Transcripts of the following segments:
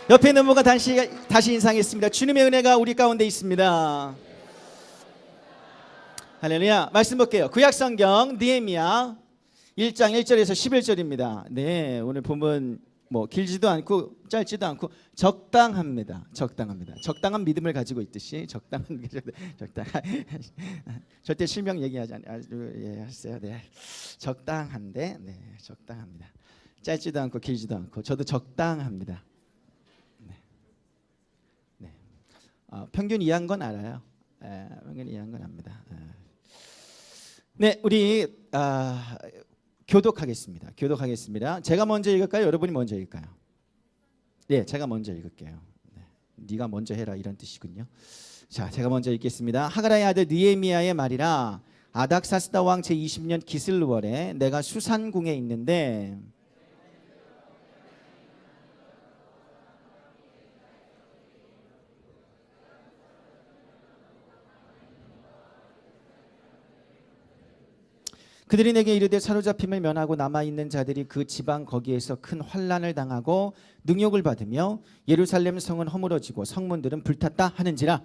옆에 있는 분과 다시 인사하겠습니다. 주님의 은혜가 우리 가운데 있습니다. 할렐루야. 말씀 볼게요. 구약성경 느헤미야 1장 1절에서 11절입니다. 네, 오늘 본문 길지도 않고 짧지도 않고 적당합니다. 적당한 믿음을 가지고 있듯이 적당한 절대 실명 얘기하지 않았어요. 네, 적당한데 적당합니다. 짧지도 않고 길지도 않고 저도 적당합니다. 평균 이하인 건 알아요. 평균 이하인 건 압니다. 네, 우리 교독하겠습니다. 제가 먼저 읽을까요? 여러분이 먼저 읽을까요? 네, 제가 먼저 읽을게요. 네가 먼저 해라 이런 뜻이군요. 자, 제가 먼저 읽겠습니다. 하가라의 아들 느헤미야의 말이라. 아닥사스다 왕 제20년 기슬월에 내가 수산궁에 있는데 그들이 내게 이르되 사로잡힘을 면하고 남아있는 자들이 그 지방 거기에서 큰 환난을 당하고 능욕을 받으며 예루살렘 성은 허물어지고 성문들은 불탔다 하는지라.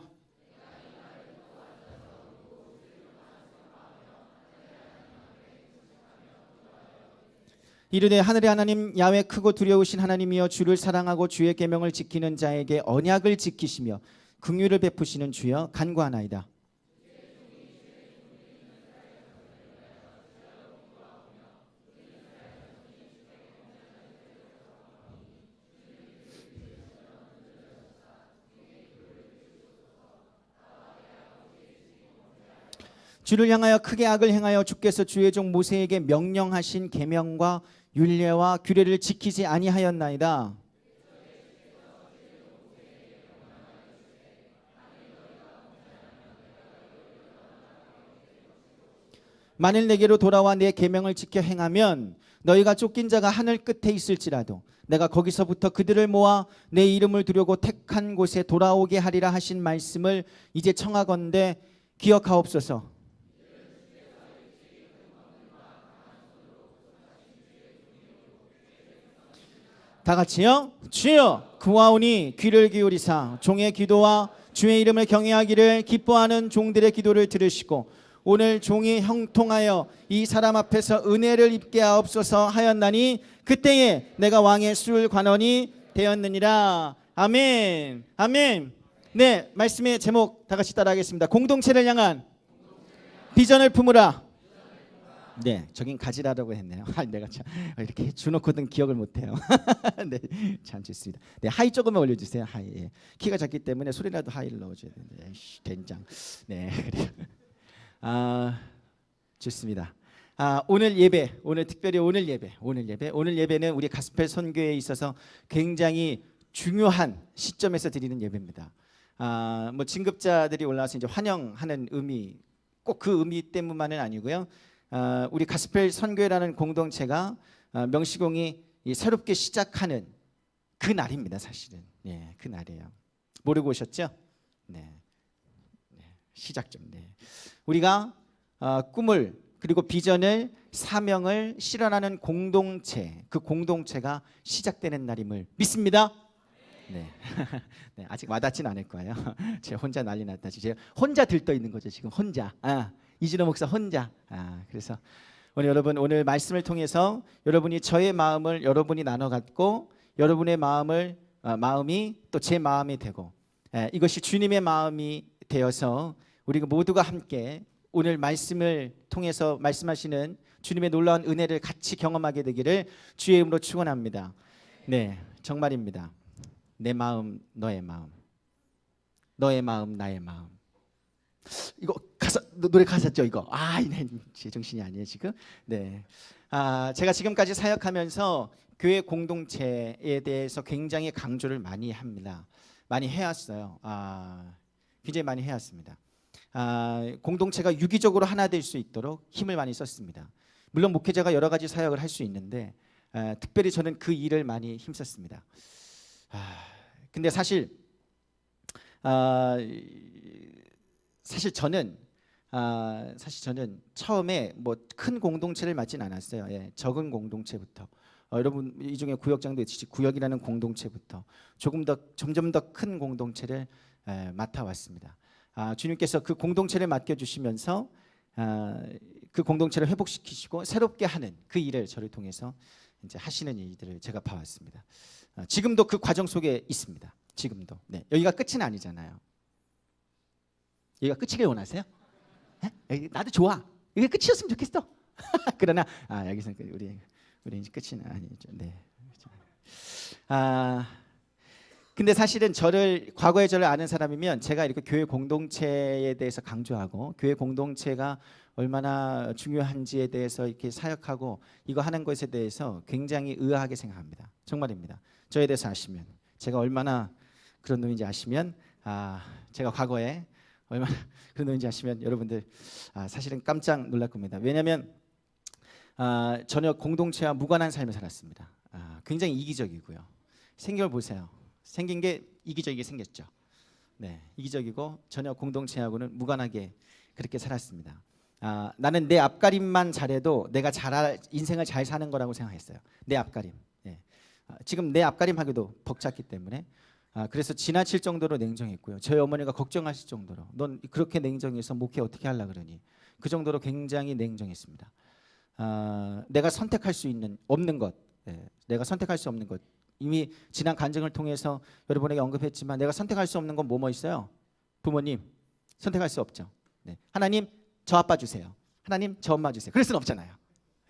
이르되 하늘의 하나님 야훼 크고 두려우신 하나님이여 주를 사랑하고 주의 계명을 지키는 자에게 언약을 지키시며 긍휼을 베푸시는 주여 간구하나이다. 주를 향하여 크게 악을 행하여 주께서 주의 종 모세에게 명령하신 계명과 율례와 규례를 지키지 아니하였나이다. 만일 내게로 돌아와 내 계명을 지켜 행하면 너희가 쫓긴 자가 하늘 끝에 있을지라도 내가 거기서부터 그들을 모아 내 이름을 두려고 택한 곳에 돌아오게 하리라 하신 말씀을 이제 청하건대 기억하옵소서. 다 같이요. 주여 구하오니 귀를 기울이사 종의 기도와 주의 이름을 경외하기를 기뻐하는 종들의 기도를 들으시고 오늘 종이 형통하여 이 사람 앞에서 은혜를 입게 하옵소서 하였나니 그때에 내가 왕의 술 관원이 되었느니라. 아멘. 아멘. 네, 말씀의 제목 다 같이 따라하겠습니다. 공동체를 향한 비전을 품으라. 네, 저긴 가지라라고 했네요. 내가 참 이렇게 주놓고는 기억을 못해요. 네, 참 좋습니다. 네, 하이 조금만 올려주세요. 하이. 예. 키가 작기 때문에 소리라도 하이를 넣어줘야 되는데. 된장. 네, 그래요. 좋습니다. 오늘 예배, 특별히 오늘 예배는 우리 가스펠 선교에 있어서 굉장히 중요한 시점에서 드리는 예배입니다. 진급자들이 올라와서 이제 환영하는 의미, 꼭 그 의미 때문만은 아니고요. 우리 가스펠 선교회라는 공동체가 명시공이 새롭게 시작하는 그 날입니다. 사실은 그 날이에요. 모르고 오셨죠? 네. 시작점. 우리가 꿈을 그리고 비전을 사명을 실현하는 공동체, 그 공동체가 시작되는 날임을 믿습니다. 네. 네, 아직 와닿진 않을 거예요. 제가 혼자 난리 났다. 제가 혼자 들떠 있는 거죠. 지금 혼자. 이진호 목사 혼자. 그래서 오늘 말씀을 통해서 여러분이 저의 마음을 여러분이 나눠 갖고 여러분의 마음이 또 제 마음이 되고 이것이 주님의 마음이 되어서 우리가 모두가 함께 오늘 말씀을 통해서 말씀하시는 주님의 놀라운 은혜를 같이 경험하게 되기를 주의 이름으로 축원합니다. 네, 정말입니다. 내 마음, 너의 마음, 너의 마음, 나의 마음. 이거 노래 가사죠 이거. 제 정신이 아니에요 지금. 네. 제가 지금까지 사역하면서 교회 공동체에 대해서 굉장히 강조를 많이 합니다. 많이 해왔어요. 굉장히 많이 해왔습니다. 공동체가 유기적으로 하나 될 수 있도록 힘을 많이 썼습니다. 물론 목회자가 여러 가지 사역을 할 수 있는데 특별히 저는 그 일을 많이 힘썼습니다. 근데 사실 저는 처음에 큰 공동체를 맡진 않았어요. 적은 공동체부터 여러분 이 중에 구역장도 있듯이 구역이라는 공동체부터 조금 더 점점 더 큰 공동체를 맡아왔습니다. 주님께서 그 공동체를 맡겨주시면서 그 공동체를 회복시키시고 새롭게 하는 그 일을 저를 통해서 이제 하시는 일들을 제가 봐왔습니다. 지금도 그 과정 속에 있습니다. 지금도. 네, 여기가 끝은 아니잖아요. 여기가 끝이길 원하세요? 네? 나도 좋아. 이게 끝이었으면 좋겠어. 그러나 여기서 우리 이제 끝은 아니죠. 네. 근데 사실은 과거에 저를 아는 사람이면 제가 이렇게 교회 공동체에 대해서 강조하고 교회 공동체가 얼마나 중요한지에 대해서 이렇게 사역하고 이거 하는 것에 대해서 굉장히 의아하게 생각합니다. 정말입니다. 저에 대해서 아시면 제가 얼마나 그런 놈인지 아시면 제가 과거에 얼마나 그런 놈인지 아시면 여러분들 사실은 깜짝 놀랄 겁니다. 왜냐하면 전혀 공동체와 무관한 삶을 살았습니다. 굉장히 이기적이고요. 생긴 걸 보세요. 생긴 게 이기적이게 생겼죠. 네, 이기적이고 전혀 공동체하고는 무관하게 그렇게 살았습니다. 나는 내 앞가림만 잘해도 내가 인생을 잘 사는 거라고 생각했어요. 내 앞가림. 네. 지금 내 앞가림 하기도 벅찼기 때문에 그래서 지나칠 정도로 냉정했고요. 저희 어머니가 걱정하실 정도로 넌 그렇게 냉정해서 목회 어떻게 하려 그러니 그 정도로 굉장히 냉정했습니다. 내가 선택할 수 없는 것, 내가 선택할 수 없는 것 이미 지난 간증을 통해서 여러분에게 언급했지만 내가 선택할 수 없는 건 뭐 있어요? 부모님 선택할 수 없죠. 네. 하나님 저 아빠 주세요. 하나님 저 엄마 주세요. 그럴 수는 없잖아요.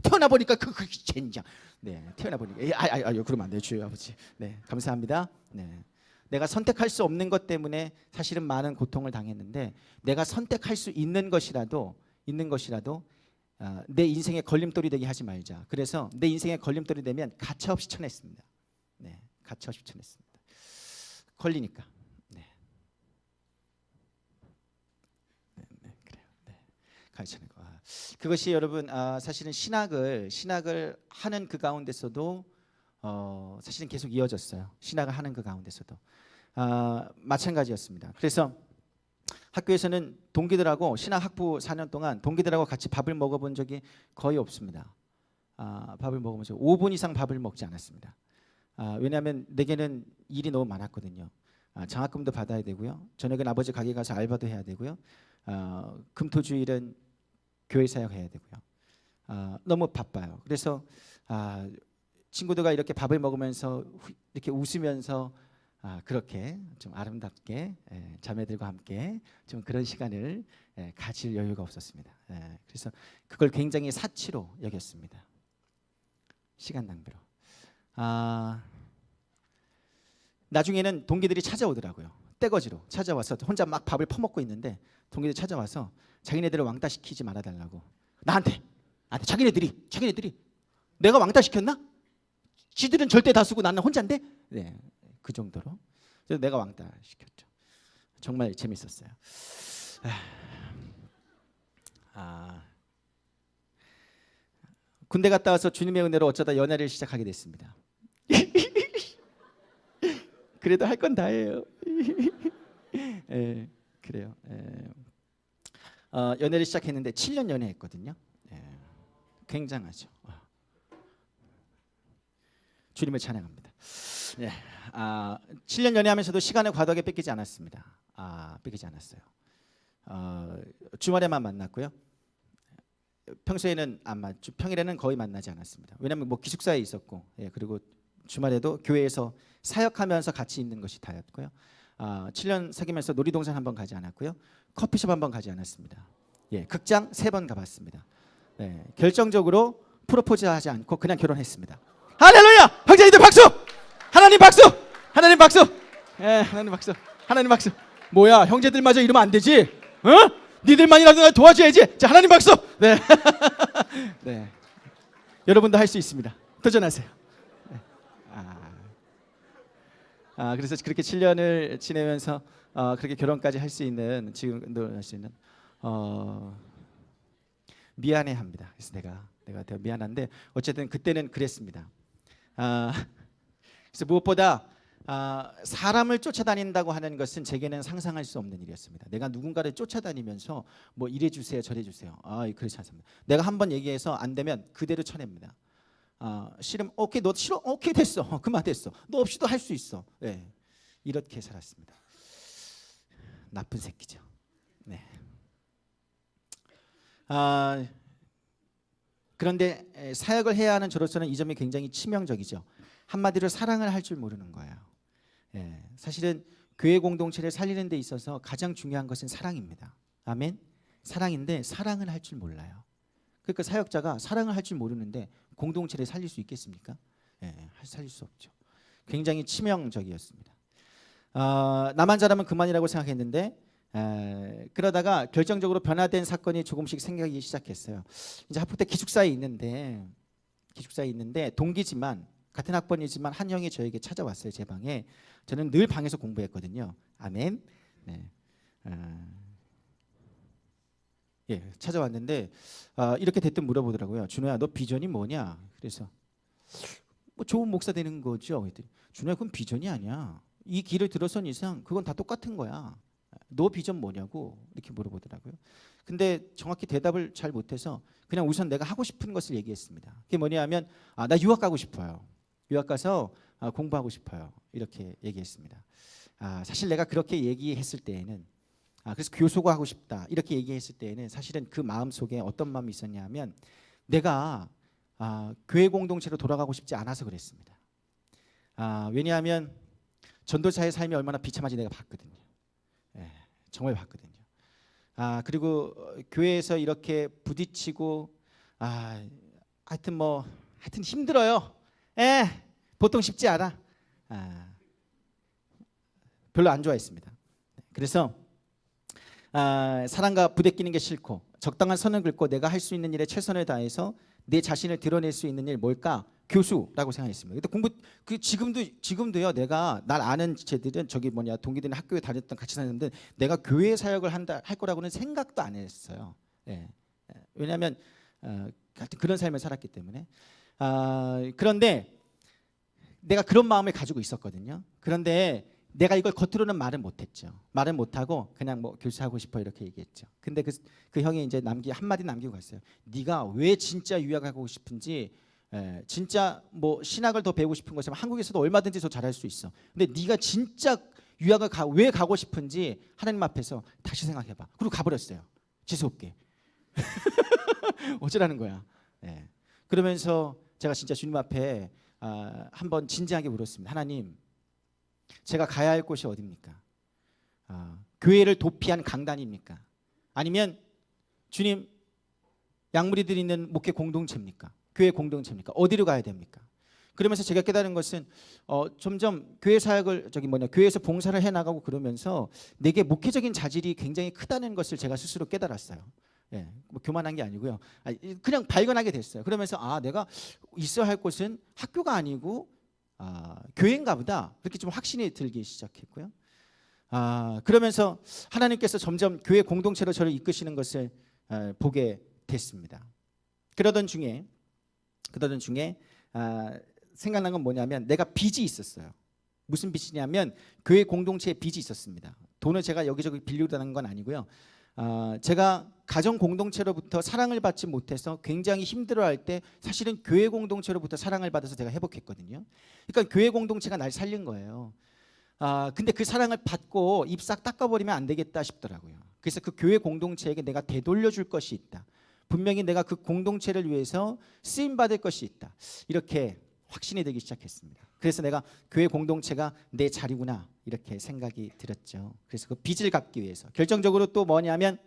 태어나 보니까 그 젠장. 네, 태어나 보니까 그러면 안 돼요, 주여 아버지. 네, 감사합니다. 네. 내가 선택할 수 없는 것 때문에 사실은 많은 고통을 당했는데 내가 선택할 수 있는 것이라도 내 인생의 걸림돌이 되게 하지 말자. 그래서 내 인생의 걸림돌이 되면 가차없이 쳐냈습니다. 네, 가차없이 쳐냈습니다. 걸리니까. 네, 그래요. 네, 가르치는 거. 그것이 여러분 사실은 신학을 하는 그 가운데서도 사실은 계속 이어졌어요. 신학을 하는 그 가운데서도 마찬가지였습니다. 그래서 학교에서는 동기들하고 신학학부 4년 동안 동기들하고 같이 밥을 먹어본 적이 거의 없습니다. 밥을 먹으면 5분 이상 밥을 먹지 않았습니다. 왜냐하면 내게는 일이 너무 많았거든요. 장학금도 받아야 되고요. 저녁엔 아버지 가게 가서 알바도 해야 되고요. 금토주일은 교회 사역해야 되고요. 너무 바빠요. 그래서 친구들과 이렇게 밥을 먹으면서 이렇게 웃으면서 그렇게 좀 아름답게 자매들과 함께 좀 그런 시간을 가질 여유가 없었습니다. 그래서 그걸 굉장히 사치로 여겼습니다. 시간 낭비로. 나중에는 동기들이 찾아오더라고요. 떼거지로 찾아와서 혼자 막 밥을 퍼먹고 있는데 동기들이 찾아와서 자기네들을 왕따 시키지 말아달라고. 나한테 자기네들이 내가 왕따 시켰나? 지들은 절대 다수고 나는 혼자인데? 네, 그 정도로. 그래서 내가 왕따 시켰죠. 정말 재밌었어요. 군대 갔다 와서 주님의 은혜로 어쩌다 연애를 시작하게 됐습니다. 그래도 할 건 다 해요. 그래요. 연애를 시작했는데 7년 연애했거든요. 굉장하죠. 주님을 찬양합니다. 7년 연애하면서도 시간을 과도하게 뺏기지 않았습니다. 뺏기지 않았어요. 주말에만 만났고요. 평소에는 평일에는 거의 만나지 않았습니다. 왜냐하면 기숙사에 있었고, 그리고 주말에도 교회에서 사역하면서 같이 있는 것이 다였고요. 7년 사귀면서 놀이동산 한번 가지 않았고요. 커피숍 한번 가지 않았습니다. 극장 3번 가봤습니다. 결정적으로 프로포즈하지 않고 그냥 결혼했습니다. 할렐루야! 형제님들 박수! 하나님 박수! 하나님 박수! 하나님 박수! 하나님 박수! 뭐야, 형제들마저 이러면 안 되지? 니들만이라도 도와줘야지. 자, 하나님 박수! 네. 네. 여러분도 할 수 있습니다. 도전하세요. 그래서 그렇게 7년을 지내면서 그렇게 결혼까지 할 수 있는, 지금도 할 수 있는, 미안해합니다. 그래서 내가 되게 미안한데 어쨌든 그때는 그랬습니다. 그래서 무엇보다 사람을 쫓아다닌다고 하는 것은 제게는 상상할 수 없는 일이었습니다. 내가 누군가를 쫓아다니면서 이래 주세요 저래 주세요. 그렇지 않습니다. 내가 한번 얘기해서 안 되면 그대로 쳐냅니다. 싫으면 오케이, 너 싫어, 오케이, 됐어, 그만, 됐어, 너 없이도 할 수 있어. 네, 이렇게 살았습니다. 나쁜 새끼죠. 네. 그런데 사역을 해야 하는 저로서는 이 점이 굉장히 치명적이죠. 한마디로 사랑을 할 줄 모르는 거예요. 예, 사실은 교회 공동체를 살리는 데 있어서 가장 중요한 것은 사랑입니다. 아멘. 사랑인데 사랑을 할 줄 몰라요. 그러니까 사역자가 사랑을 할 줄 모르는데 공동체를 살릴 수 있겠습니까? 예, 살릴 수 없죠. 굉장히 치명적이었습니다. 나만 잘하면 그만이라고 생각했는데 그러다가 결정적으로 변화된 사건이 조금씩 생기기 시작했어요. 이제 하프때 기숙사에 있는데 동기지만 같은 학번이지만 한 형이 저에게 찾아왔어요. 제 방에. 저는 늘 방에서 공부했거든요. 아멘. 네. 예, 찾아왔는데 이렇게 대뜸 물어보더라고요. 준호야, 너 비전이 뭐냐? 그래서 뭐 좋은 목사 되는 거죠. 그랬더니 준호야, 그건 비전이 아니야. 이 길을 들어선 이상 그건 다 똑같은 거야. 너 비전 뭐냐고 이렇게 물어보더라고요. 근데 정확히 대답을 잘 못해서 그냥 우선 내가 하고 싶은 것을 얘기했습니다. 그게 뭐냐면 나 유학 가고 싶어요. 유학 가서 공부하고 싶어요. 이렇게 얘기했습니다. 사실 내가 그렇게 얘기했을 때에는 그래서 교수가 하고 싶다 이렇게 얘기했을 때에는 사실은 그 마음속에 어떤 마음이 있었냐면 내가 교회 공동체로 돌아가고 싶지 않아서 그랬습니다. 왜냐하면 전도사의 삶이 얼마나 비참한지 내가 봤거든요. 예, 정말 봤거든요. 그리고 교회에서 이렇게 부딪히고 하여튼 힘들어요. 보통 쉽지 않아. 별로 안 좋아했습니다. 그래서 사람과 부대끼는 게 싫고 적당한 선을 긋고 내가 할 수 있는 일에 최선을 다해서 내 자신을 드러낼 수 있는 일 뭘까? 교수라고 생각했습니다. 근데 지금도요. 내가 날 아는 쟤들은 동기들은 학교에 다녔던 같이 다녔는데 내가 교회 사역을 할 거라고는 생각도 안 했어요. 예. 왜냐하면 그런 삶을 살았기 때문에. 그런데 내가 그런 마음을 가지고 있었거든요. 그런데 내가 이걸 겉으로는 말은 못했죠. 말은 못하고 그냥 교수하고 싶어 이렇게 얘기했죠. 근데 그 형이 이제 한마디 남기고 갔어요. 네가 왜 진짜 유학하고 싶은지, 진짜 신학을 더 배우고 싶은 것이면 한국에서도 얼마든지 더 잘할 수 있어. 근데 네가 진짜 유학을 왜 가고 싶은지 하나님 앞에서 다시 생각해봐. 그리고 가버렸어요. 재수없게. 어쩌라는 거야. 그러면서 제가 진짜 주님 앞에 한번 진지하게 물었습니다. 하나님, 제가 가야 할 곳이 어디입니까? 교회를 도피한 강단입니까? 아니면 주님, 양무리들이 있는 목회 공동체입니까? 교회 공동체입니까? 어디로 가야 됩니까? 그러면서 제가 깨달은 것은 점점 교회 사역을 교회에서 봉사를 해나가고 그러면서 내게 목회적인 자질이 굉장히 크다는 것을 제가 스스로 깨달았어요. 예, 교만한 게 아니고요. 그냥 발견하게 됐어요. 그러면서 내가 있어야 할 곳은 학교가 아니고 교회인가 보다. 그렇게 좀 확신이 들기 시작했고요. 그러면서 하나님께서 점점 교회 공동체로 저를 이끄시는 것을 보게 됐습니다. 그러던 중에 생각난 건 뭐냐면 내가 빚이 있었어요. 무슨 빚이냐면 교회 공동체에 빚이 있었습니다. 돈을 제가 여기저기 빌리려는 건 아니고요. 제가 가정 공동체로부터 사랑을 받지 못해서 굉장히 힘들어할 때 사실은 교회 공동체로부터 사랑을 받아서 제가 회복했거든요. 그러니까 교회 공동체가 날 살린 거예요. 근데 그 사랑을 받고 입 싹 닦아버리면 안 되겠다 싶더라고요. 그래서 그 교회 공동체에게 내가 되돌려줄 것이 있다. 분명히 내가 그 공동체를 위해서 쓰임받을 것이 있다. 이렇게 확신이 되기 시작했습니다. 그래서 내가 교회 공동체가 내 자리구나 이렇게 생각이 들었죠. 그래서 그 빚을 갚기 위해서 결정적으로 또 뭐냐면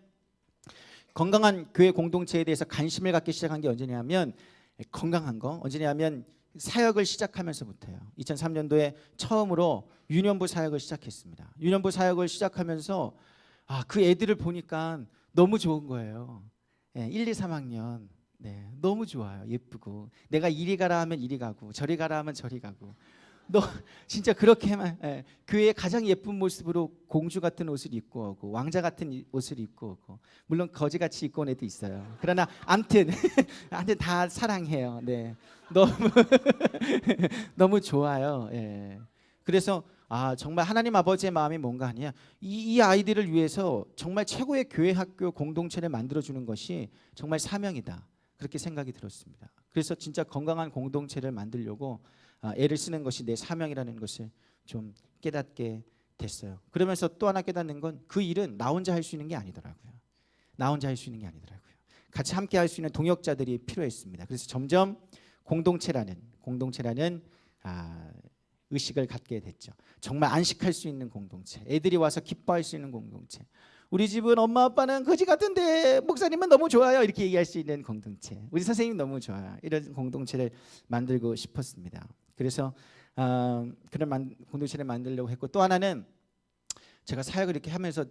건강한 교회 공동체에 대해서 관심을 갖기 시작한 게 언제냐면 언제냐면 사역을 시작하면서부터요. 2003년도에 처음으로 유년부 사역을 시작했습니다. 유년부 사역을 시작하면서 그 애들을 보니까 너무 좋은 거예요. 1, 2, 3학년 너무 좋아요. 예쁘고 내가 이리 가라 하면 이리 가고 저리 가라 하면 저리 가고 너 진짜 그렇게만 교회의 가장 예쁜 모습으로 공주 같은 옷을 입고 오고 왕자 같은 옷을 입고 오고 물론 거지같이 입고 온 애도 있어요. 그러나 암튼 다 사랑해요. 너무 너무 좋아요. 그래서 정말 하나님 아버지의 마음이 뭔가 아니야. 이 아이들을 위해서 정말 최고의 교회 학교 공동체를 만들어주는 것이 정말 사명이다. 그렇게 생각이 들었습니다. 그래서 진짜 건강한 공동체를 만들려고 애를 쓰는 것이 내 사명이라는 것을 좀 깨닫게 됐어요. 그러면서 또 하나 깨닫는 건 그 일은 나 혼자 할 수 있는 게 아니더라고요. 나 혼자 할 수 있는 게 아니더라고요. 같이 함께 할 수 있는 동역자들이 필요했습니다. 그래서 점점 공동체라는 의식을 갖게 됐죠. 정말 안식할 수 있는 공동체, 애들이 와서 기뻐할 수 있는 공동체. 우리 집은 엄마 아빠는 거지 같은데 목사님은 너무 좋아요, 이렇게 얘기할 수 있는 공동체. 우리 선생님 너무 좋아요, 이런 공동체를 만들고 싶었습니다. 그래서 그런 공동체를 만들려고 했고, 또 하나는 제가 사역을 이렇게 하면서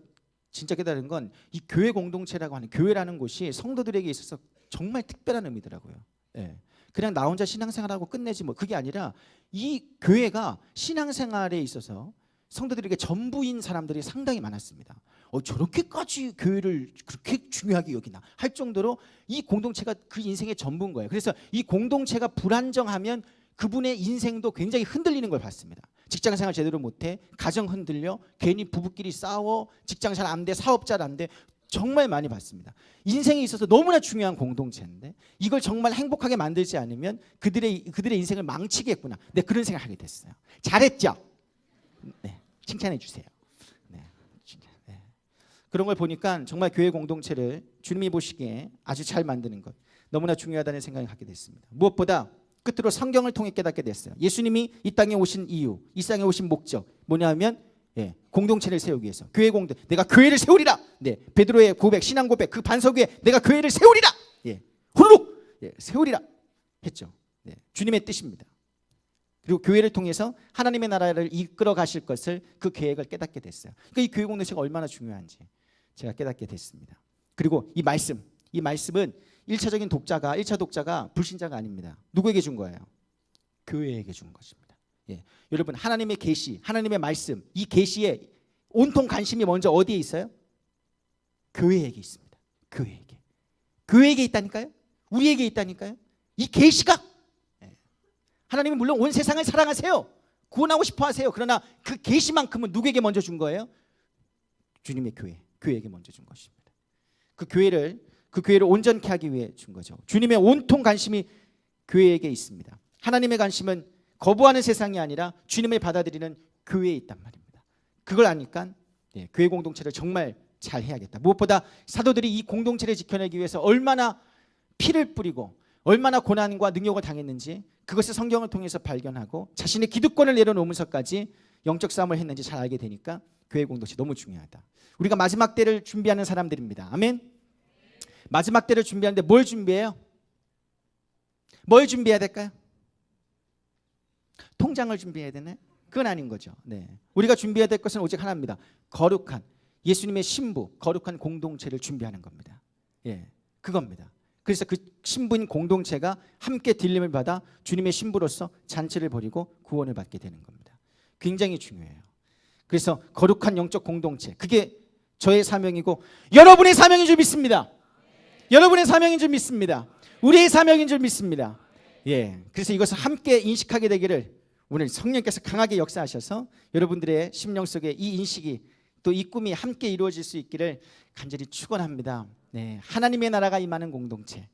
진짜 깨달은 건 이 교회 공동체라고 하는, 교회라는 곳이 성도들에게 있어서 정말 특별한 의미더라고요. 예. 그냥 나 혼자 신앙생활하고 끝내지 뭐, 그게 아니라 이 교회가 신앙생활에 있어서 성도들에게 전부인 사람들이 상당히 많았습니다. 저렇게까지 교회를 그렇게 중요하게 여기나 할 정도로 이 공동체가 그 인생의 전부인 거예요. 그래서 이 공동체가 불안정하면 그분의 인생도 굉장히 흔들리는 걸 봤습니다. 직장생활 제대로 못해, 가정 흔들려, 괜히 부부끼리 싸워, 직장 잘 안 돼, 사업 잘 안 돼, 정말 많이 봤습니다. 인생에 있어서 너무나 중요한 공동체인데 이걸 정말 행복하게 만들지 않으면 그들의 인생을 망치겠구나. 네, 그런 생각을 하게 됐어요. 잘했죠? 네, 칭찬해 주세요. 네, 네. 그런 걸 보니까 정말 교회 공동체를 주님이 보시기에 아주 잘 만드는 것, 너무나 중요하다는 생각을 갖게 됐습니다. 무엇보다 끝으로 성경을 통해 깨닫게 됐어요. 예수님이 이 땅에 오신 이유, 이 땅에 오신 목적 뭐냐면 공동체를 세우기 위해서, 교회 공동, 내가 교회를 세우리라. 네, 베드로의 고백, 신앙 고백, 그 반석 위에 내가 교회를 세우리라. 후루룩 세우리라 했죠. 네, 주님의 뜻입니다. 그리고 교회를 통해서 하나님의 나라를 이끌어 가실 것을, 그 계획을 깨닫게 됐어요. 그러니까 이 교회 공동체가 얼마나 중요한지 제가 깨닫게 됐습니다. 그리고 이 말씀은 1차 독자가 불신자가 아닙니다. 누구에게 준 거예요? 교회에게 준 것입니다. 여러분, 하나님의 계시, 하나님의 말씀, 이 계시에 온통 관심이 먼저 어디에 있어요? 교회에게 있습니다. 교회에게 있다니까요. 우리에게 있다니까요. 이 계시가, 하나님은 물론 온 세상을 사랑하세요, 구원하고 싶어 하세요. 그러나 그 계시만큼은 누구에게 먼저 준 거예요? 주님의 교회에게 먼저 준 것입니다. 그 교회를 온전케 하기 위해 준 거죠. 주님의 온통 관심이 교회에게 있습니다. 하나님의 관심은 거부하는 세상이 아니라 주님을 받아들이는 교회에 있단 말입니다. 그걸 아니까 교회 공동체를 정말 잘 해야겠다. 무엇보다 사도들이 이 공동체를 지켜내기 위해서 얼마나 피를 뿌리고 얼마나 고난과 능욕을 당했는지, 그것을 성경을 통해서 발견하고 자신의 기득권을 내려놓으면서까지 영적 싸움을 했는지 잘 알게 되니까 교회 공동체 너무 중요하다. 우리가 마지막 때를 준비하는 사람들입니다. 아멘. 마지막 때를 준비하는데 뭘 준비해요? 뭘 준비해야 될까요? 통장을 준비해야 되나요? 그건 아닌 거죠. 네. 우리가 준비해야 될 것은 오직 하나입니다. 거룩한 예수님의 신부, 거룩한 공동체를 준비하는 겁니다. 그겁니다. 그래서 그 신부인 공동체가 함께 딜림을 받아 주님의 신부로서 잔치를 벌이고 구원을 받게 되는 겁니다. 굉장히 중요해요. 그래서 거룩한 영적 공동체, 그게 저의 사명이고 여러분의 사명인 줄 믿습니다. 여러분의 사명인 줄 믿습니다. 우리의 사명인 줄 믿습니다. 그래서 이것을 함께 인식하게 되기를 오늘 성령께서 강하게 역사하셔서 여러분들의 심령 속에 이 인식이, 또 이 꿈이 함께 이루어질 수 있기를 간절히 축원합니다. 하나님의 나라가 임하는 공동체,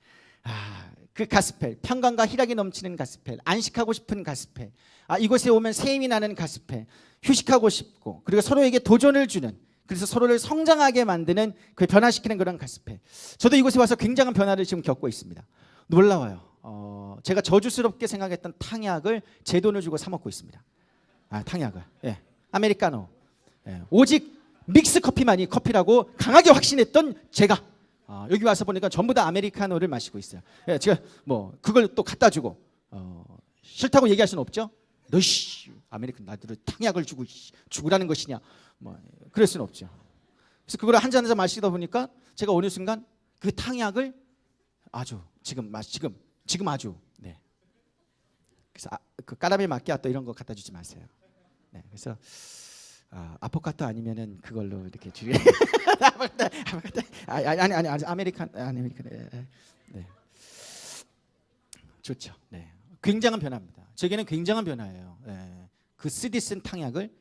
그 가스펠, 평강과 희락이 넘치는 가스펠, 안식하고 싶은 가스펠, 이곳에 오면 새 힘이 나는 가스펠, 휴식하고 싶고, 그리고 서로에게 도전을 주는, 그래서 서로를 성장하게 만드는, 그 변화시키는 그런 가스펠. 저도 이곳에 와서 굉장한 변화를 지금 겪고 있습니다. 놀라워요. 제가 저주스럽게 생각했던 탕약을 제 돈을 주고 사 먹고 있습니다. 탕약을, 아메리카노, 오직 믹스 커피만이 커피라고 강하게 확신했던 제가 여기 와서 보니까 전부 다 아메리카노를 마시고 있어요. 제가 뭐 그걸 또 갖다 주고 싫다고 얘기할 수는 없죠. 너씨 아메리카노 나들을 탕약을 죽으라는 것이냐, 뭐 그럴 수는 없죠. 그래서 그걸 한 잔 한 잔 마시다 보니까 제가 어느 순간 그 탕약을 아주 지금 아주 그래서 그 까라멜 마키아토 이런 거 갖다 주지 마세요. 그래서 아포카토 아니면은 그걸로 이렇게 줄여. 아니 아메리카노. 좋죠. 굉장한 변화입니다. 제게는 굉장한 변화예요. 그 쓰디쓴 탕약을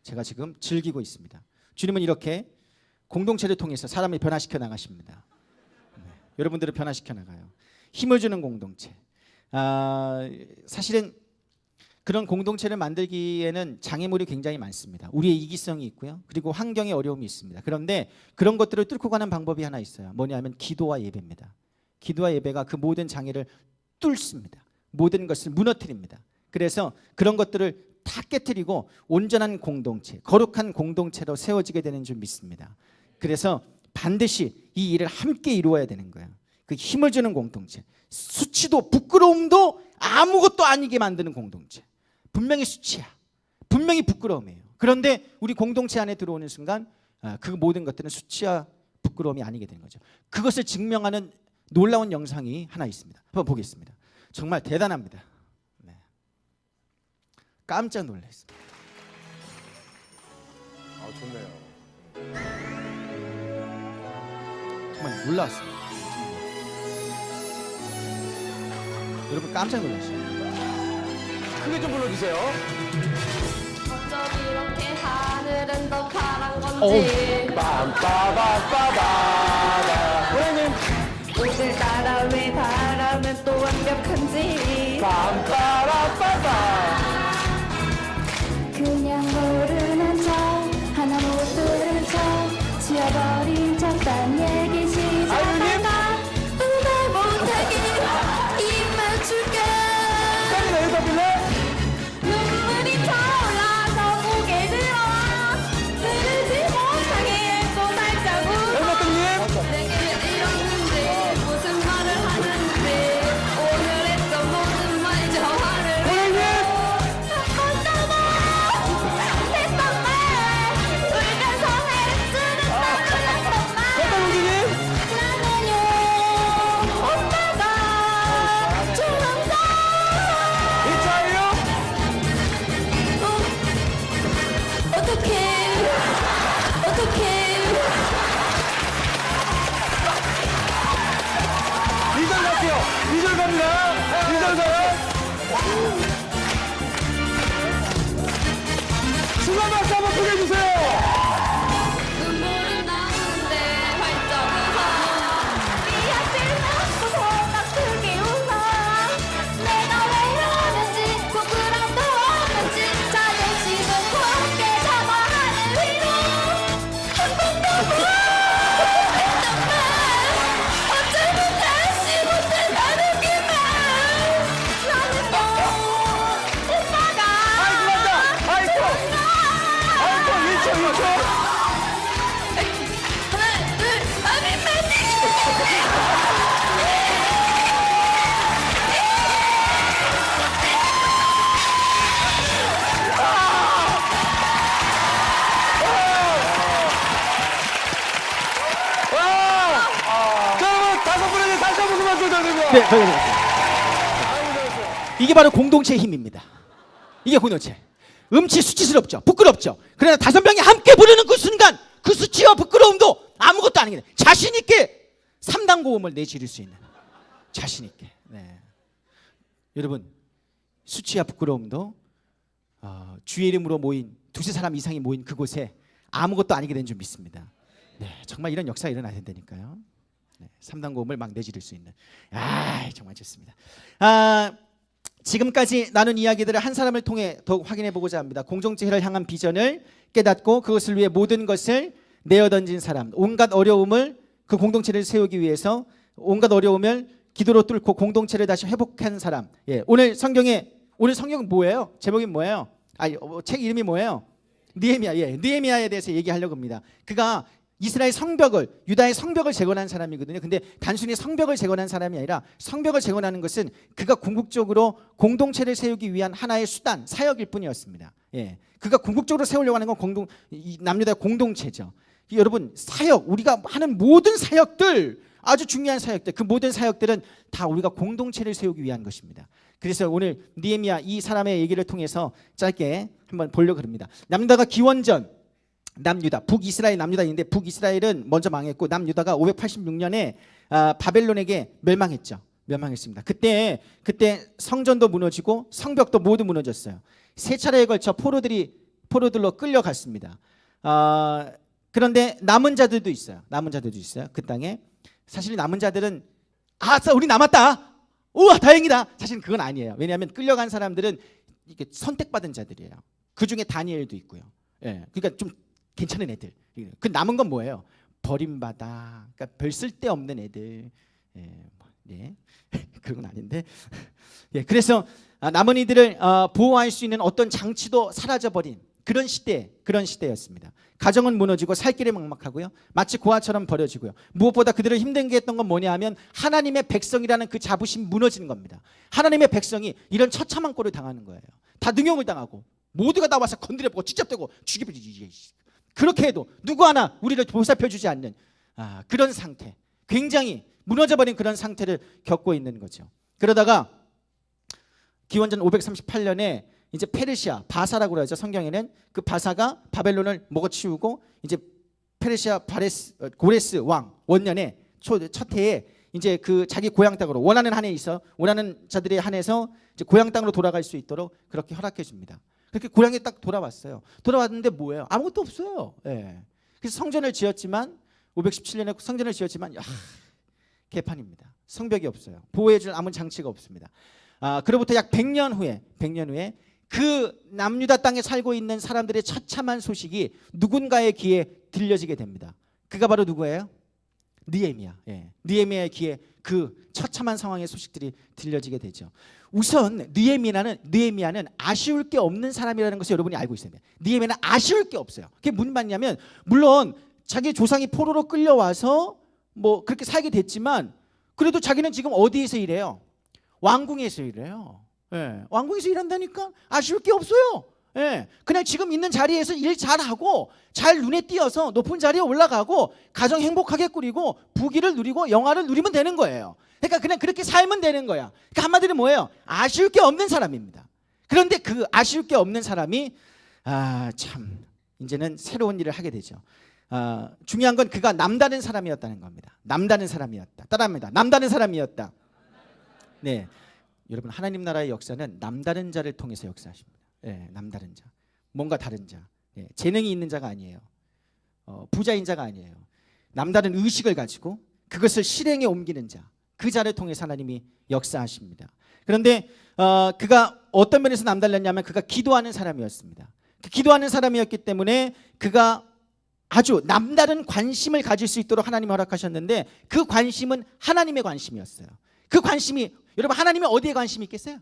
제가 지금 즐기고 있습니다. 주님은 이렇게 공동체를 통해서 사람을 변화시켜 나가십니다. 여러분들을 변화시켜 나가요. 힘을 주는 공동체, 사실은 그런 공동체를 만들기에는 장애물이 굉장히 많습니다. 우리의 이기성이 있고요. 그리고 환경의 어려움이 있습니다. 그런데 그런 것들을 뚫고 가는 방법이 하나 있어요. 뭐냐면 기도와 예배입니다. 기도와 예배가 그 모든 장애를 뚫습니다. 모든 것을 무너뜨립니다. 그래서 그런 것들을 다 깨트리고 온전한 공동체, 거룩한 공동체로 세워지게 되는 줄 믿습니다. 그래서 반드시 이 일을 함께 이루어야 되는 거예요. 그 힘을 주는 공동체, 수치도 부끄러움도 아무것도 아니게 만드는 공동체. 분명히 수치야, 분명히 부끄러움이에요. 그런데 우리 공동체 안에 들어오는 순간 그 모든 것들은 수치와 부끄러움이 아니게 되는 거죠. 그것을 증명하는 놀라운 영상이 하나 있습니다. 한번 보겠습니다. 정말 대단합니다. 네. 깜짝 놀랐습니다. 좋네요. 정말 놀라웠습니다. 여러분 깜짝 놀랐어요. 크게 좀 불러주세요. 어쩜 이렇게 하늘은 더 파란 건지 빰빠바빠바바. 고객님. 오늘따라 왜 바람은 또 완벽한지 빰빠라빠바. 그냥 모르는 척 하나 못 들은 척 지워버린 척단 얘기 시작하다 응말 못하게 입 맞출게 깜이나 여기서 빌래? 눈물이 타올라서 고개 들어 흐르지 못하게 또 발자국 연마등님. 내게 이러는지 무슨 말을 하는지 오늘 했던 모든 말 저하를 고객님. 바꿨다고 했던 말 울면서 해주는 말을 했던 말 연마등님. 나는요 엄마가 조롱사 이 차예요? 어떡해 이절 갈게요. 이절 갑니다. 이절 가요. 수고 박수 한번 크게 해주세요. 눈물은 나는데 활짝 웃어 미안해 않고서 딱 크게 웃어 내가 왜 이러는지 부끄럼도 없는지 자존심은 굳게 잡아 하늘 위로 한 번도 못했던 말 어쩌면 다시 못한다는 게말 나는 너 오빠가 아이고 맞다. 아이고. 아이고 1초 1초. 하나 둘 아미 매직 자, 여러분 5분에게 다시 한번 그만 쏘자고요. 네, 이게 바로 공동체의 힘입니다. 이게 공동체. 음치 수치스럽죠. 부끄럽죠. 그러나 5명이 함께 부르는 그 순간 그 수치와 부끄러움도 아무것도 아니게 돼. 자신 있게 3단 고음을 내지를 수 있는 자신 있게. 네. 여러분 수치와 부끄러움도 주의 이름으로 모인 두세 사람 이상이 모인 그곳에 아무것도 아니게 된 줄 믿습니다. 네, 정말 이런 역사가 일어나야 된다니까요. 네, 3단 고음을 막 내지를 수 있는. 정말 좋습니다. 지금까지 나눈 이야기들을 한 사람을 통해 더욱 확인해 보고자 합니다. 공동체를 향한 비전을 깨닫고 그것을 위해 모든 것을 내어던진 사람, 온갖 어려움을 그 공동체를 세우기 위해서 온갖 어려움을 기도로 뚫고 공동체를 다시 회복한 사람. 예, 오늘 성경은 뭐예요? 제목이 뭐예요? 책 이름이 뭐예요? 느헤미야. 예, 느헤미야에 대해서 얘기하려고 합니다. 그가 이스라엘 성벽을, 유다의 성벽을 재건한 사람이거든요. 근데 단순히 성벽을 재건한 사람이 아니라 성벽을 재건하는 것은 그가 궁극적으로 공동체를 세우기 위한 하나의 수단, 사역일 뿐이었습니다. 예, 그가 궁극적으로 세우려고 하는 건 남유다의 공동체죠. 여러분 사역, 우리가 하는 모든 사역들, 아주 중요한 사역들, 그 모든 사역들은 다 우리가 공동체를 세우기 위한 것입니다. 그래서 오늘 느헤미야 이 사람의 얘기를 통해서 짧게 한번 보려고 합니다. 남유다가 기원전 남유다, 북이스라엘 남유다인데 북이스라엘은 먼저 망했고 남유다가 586년에 바벨론에게 멸망했습니다. 그때 성전도 무너지고 성벽도 모두 무너졌어요. 세 차례에 걸쳐 포로들로 끌려갔습니다. 그런데 남은 자들도 있어요. 그 땅에 사실 남은 자들은 우리 남았다. 우와 다행이다. 사실 그건 아니에요. 왜냐하면 끌려간 사람들은 이게 선택받은 자들이에요. 그 중에 다니엘도 있고요. 예, 그러니까 좀 괜찮은 애들. 그 남은 건 뭐예요? 버림받아. 그러니까 별 쓸데없는 애들. 예, 그런 건 아닌데. 예, 그래서 남은 이들을 보호할 수 있는 어떤 장치도 사라져버린 그런 시대였습니다. 가정은 무너지고 살 길이 막막하고요. 마치 고아처럼 버려지고요. 무엇보다 그들을 힘들게 했던 건 뭐냐 하면 하나님의 백성이라는 그 자부심 무너지는 겁니다. 하나님의 백성이 이런 처참한 꼴을 당하는 거예요. 다 능욕을 당하고 모두가 다 와서 건드려보고 직접대고 죽여버리지. 그렇게 해도 누구 하나 우리를 보살펴주지 않는 그런 상태, 굉장히 무너져버린 그런 상태를 겪고 있는 거죠. 그러다가 기원전 538년에 이제 페르시아 바사라고 그러죠. 성경에는 그 바사가 바벨론을 먹어치우고 이제 페르시아 고레스 왕 원년에 첫 해에 이제 그 자기 고향 땅으로 원하는 자들의 한해서 이제 고향 땅으로 돌아갈 수 있도록 그렇게 허락해 줍니다. 그렇게 고향에 딱 돌아왔어요. 돌아왔는데 뭐예요? 아무것도 없어요. 예. 그래서 성전을 지었지만 517년에 성전을 지었지만 개판입니다. 성벽이 없어요. 보호해줄 아무 장치가 없습니다. 그로부터 약 100년 후에 그 남유다 땅에 살고 있는 사람들의 처참한 소식이 누군가의 귀에 들려지게 됩니다. 그가 바로 누구예요? 느헤미야. 예. 느헤미야의 귀에 그 처참한 상황의 소식들이 들려지게 되죠. 우선 느헤미야는 아쉬울 게 없는 사람이라는 것을 여러분이 알고 있어야 돼요. 느헤미야는 아쉬울 게 없어요. 그게 무슨 말이냐면 물론 자기 조상이 포로로 끌려와서 뭐 그렇게 살게 됐지만 그래도 자기는 지금 어디에서 일해요? 왕궁에서 일해요. 예, 왕궁에서 일한다니까 아쉬울 게 없어요. 예, 그냥 지금 있는 자리에서 일 잘하고 잘 눈에 띄어서 높은 자리에 올라가고 가정 행복하게 꾸리고 부귀를 누리고 영화를 누리면 되는 거예요. 그러니까 그냥 그렇게 살면 되는 거야. 그러니까 한마디로 뭐예요? 아쉬울 게 없는 사람입니다. 그런데 그 아쉬울 게 없는 사람이 참 이제는 새로운 일을 하게 되죠. 중요한 건 그가 남다른 사람이었다는 겁니다. 남다른 사람이었다. 따라합니다. 남다른 사람이었다. 네. 여러분 하나님 나라의 역사는 남다른 자를 통해서 역사하십니다. 예, 남다른 자, 뭔가 다른 자, 예, 재능이 있는 자가 아니에요. 부자인 자가 아니에요. 남다른 의식을 가지고 그것을 실행에 옮기는 자, 그 자를 통해서 하나님이 역사하십니다. 그런데 그가 어떤 면에서 남달랐냐면 그가 기도하는 사람이었습니다. 기도하는 사람이었기 때문에 그가 아주 남다른 관심을 가질 수 있도록 하나님이 허락하셨는데 그 관심은 하나님의 관심이었어요. 그 관심이 여러분 하나님이 어디에 관심이 있겠어요?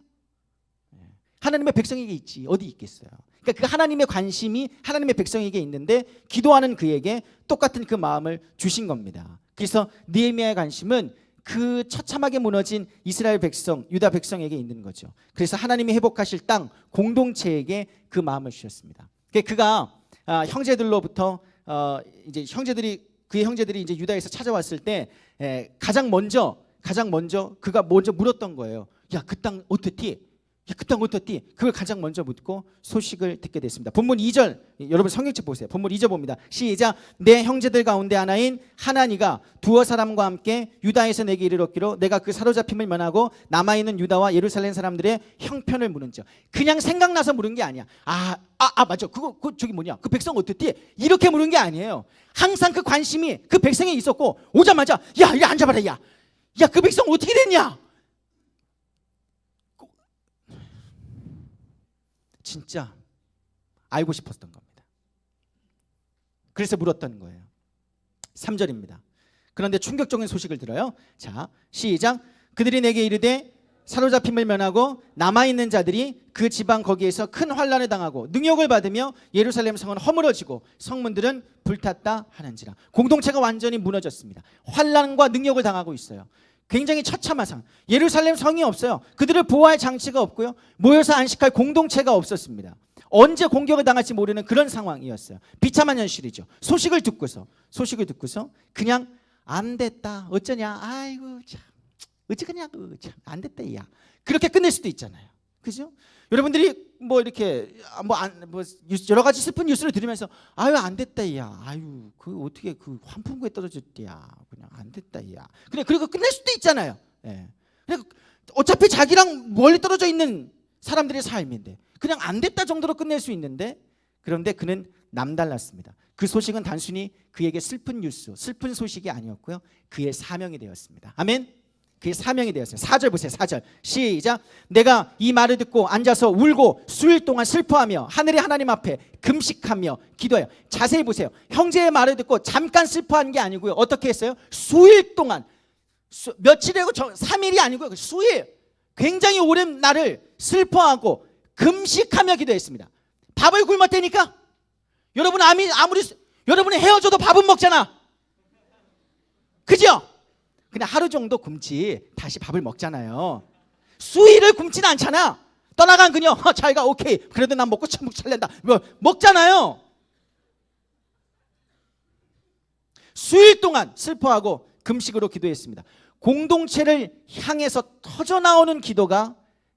하나님의 백성에게 있지 어디 있겠어요? 그러니까 그 하나님의 관심이 하나님의 백성에게 있는데 기도하는 그에게 똑같은 그 마음을 주신 겁니다. 그래서 느헤미야의 관심은 그 처참하게 무너진 이스라엘 백성, 유다 백성에게 있는 거죠. 그래서 하나님이 회복하실 땅 공동체에게 그 마음을 주셨습니다. 그가 형제들로부터 이제 그의 형제들이 이제 유다에서 찾아왔을 때 가장 먼저 그가 먼저 물었던 거예요. 야, 그 땅 어떻디? 그 땅 어떻디? 그걸 가장 먼저 묻고 소식을 듣게 됐습니다. 본문 2절 여러분 성경책 보세요. 본문 2절 봅니다. 시작. 내 형제들 가운데 하나인 하나니가 두어 사람과 함께 유다에서 내게 이르렀기로 내가 그 사로잡힘을 면하고 남아있는 유다와 예루살렘 사람들의 형편을 물은즉. 그냥 생각나서 물은 게 아니야. 맞아. 그거 저기 뭐냐? 그 백성 어떻디? 이렇게 물은 게 아니에요. 항상 그 관심이 그 백성에 있었고 오자마자 야, 이리 앉아봐라 야. 야, 그 백성 어떻게 됐냐? 진짜 알고 싶었던 겁니다. 그래서 물었던 거예요. 3절입니다. 그런데 충격적인 소식을 들어요. 자, 시작. 그들이 내게 이르되 사로잡힘을 면하고 남아있는 자들이 그 지방 거기에서 큰 환난을 당하고 능욕을 받으며 예루살렘 성은 허물어지고 성문들은 불탔다 하는지라. 공동체가 완전히 무너졌습니다. 환난과 능욕을 당하고 있어요. 굉장히 처참한 상황. 예루살렘 성이 없어요. 그들을 보호할 장치가 없고요. 모여서 안식할 공동체가 없었습니다. 언제 공격을 당할지 모르는 그런 상황이었어요. 비참한 현실이죠. 소식을 듣고서 그냥 안 됐다. 어쩌냐. 아이고 참. 어찌그냐고 참 안 됐다 야. 그렇게 끝낼 수도 있잖아요. 그죠? 여러분들이 뭐 이렇게 여러 가지 슬픈 뉴스를 들으면서 아유 안 됐다 야. 아유 그 어떻게 그 환풍구에 떨어졌대야. 그냥 안 됐다 야. 그리고 끝낼 수도 있잖아요. 예. 어차피 자기랑 멀리 떨어져 있는 사람들의 삶인데 그냥 안 됐다 정도로 끝낼 수 있는데 그런데 그는 남달랐습니다. 그 소식은 단순히 그에게 슬픈 뉴스, 슬픈 소식이 아니었고요. 그의 사명이 되었습니다. 아멘. 그게 사명이 되었어요. 4절 보세요. 4절 시작. 내가 이 말을 듣고 앉아서 울고 수일 동안 슬퍼하며 하늘의 하나님 앞에 금식하며 기도해요. 자세히 보세요. 형제의 말을 듣고 잠깐 슬퍼한 게 아니고요. 어떻게 했어요? 수일 동안 며칠이고 3일이 아니고요. 수일 굉장히 오랜 날을 슬퍼하고 금식하며 기도했습니다. 밥을 굶었다니까? 여러분 아무리 여러분이 헤어져도 밥은 먹잖아. 그죠? 근데 하루 정도 굶지 다시 밥을 먹잖아요. 수일을 굶지는 않잖아. 떠나간 그녀 자기가 오케이 그래도 난 먹고 천국 살랜다 먹잖아요. 수일 동안 슬퍼하고 금식으로 기도했습니다. 공동체를 향해서 터져나오는 기도가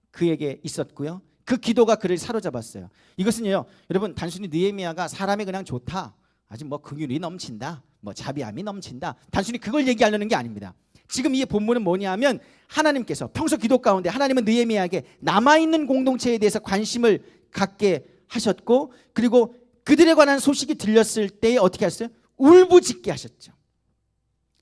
그에게 있었고요. 그 기도가 그를 사로잡았어요. 이것은요 여러분 단순히 느헤미야가 사람이 그냥 좋다, 아주 뭐 긍휼이 넘친다, 뭐 자비함이 넘친다, 단순히 그걸 얘기하려는 게 아닙니다. 지금 이 본문은 뭐냐면 하나님께서 평소 기도 가운데 하나님은 느헤미야에게 남아있는 공동체에 대해서 관심을 갖게 하셨고, 그리고 그들에 관한 소식이 들렸을 때 어떻게 하셨어요? 울부짖게 하셨죠.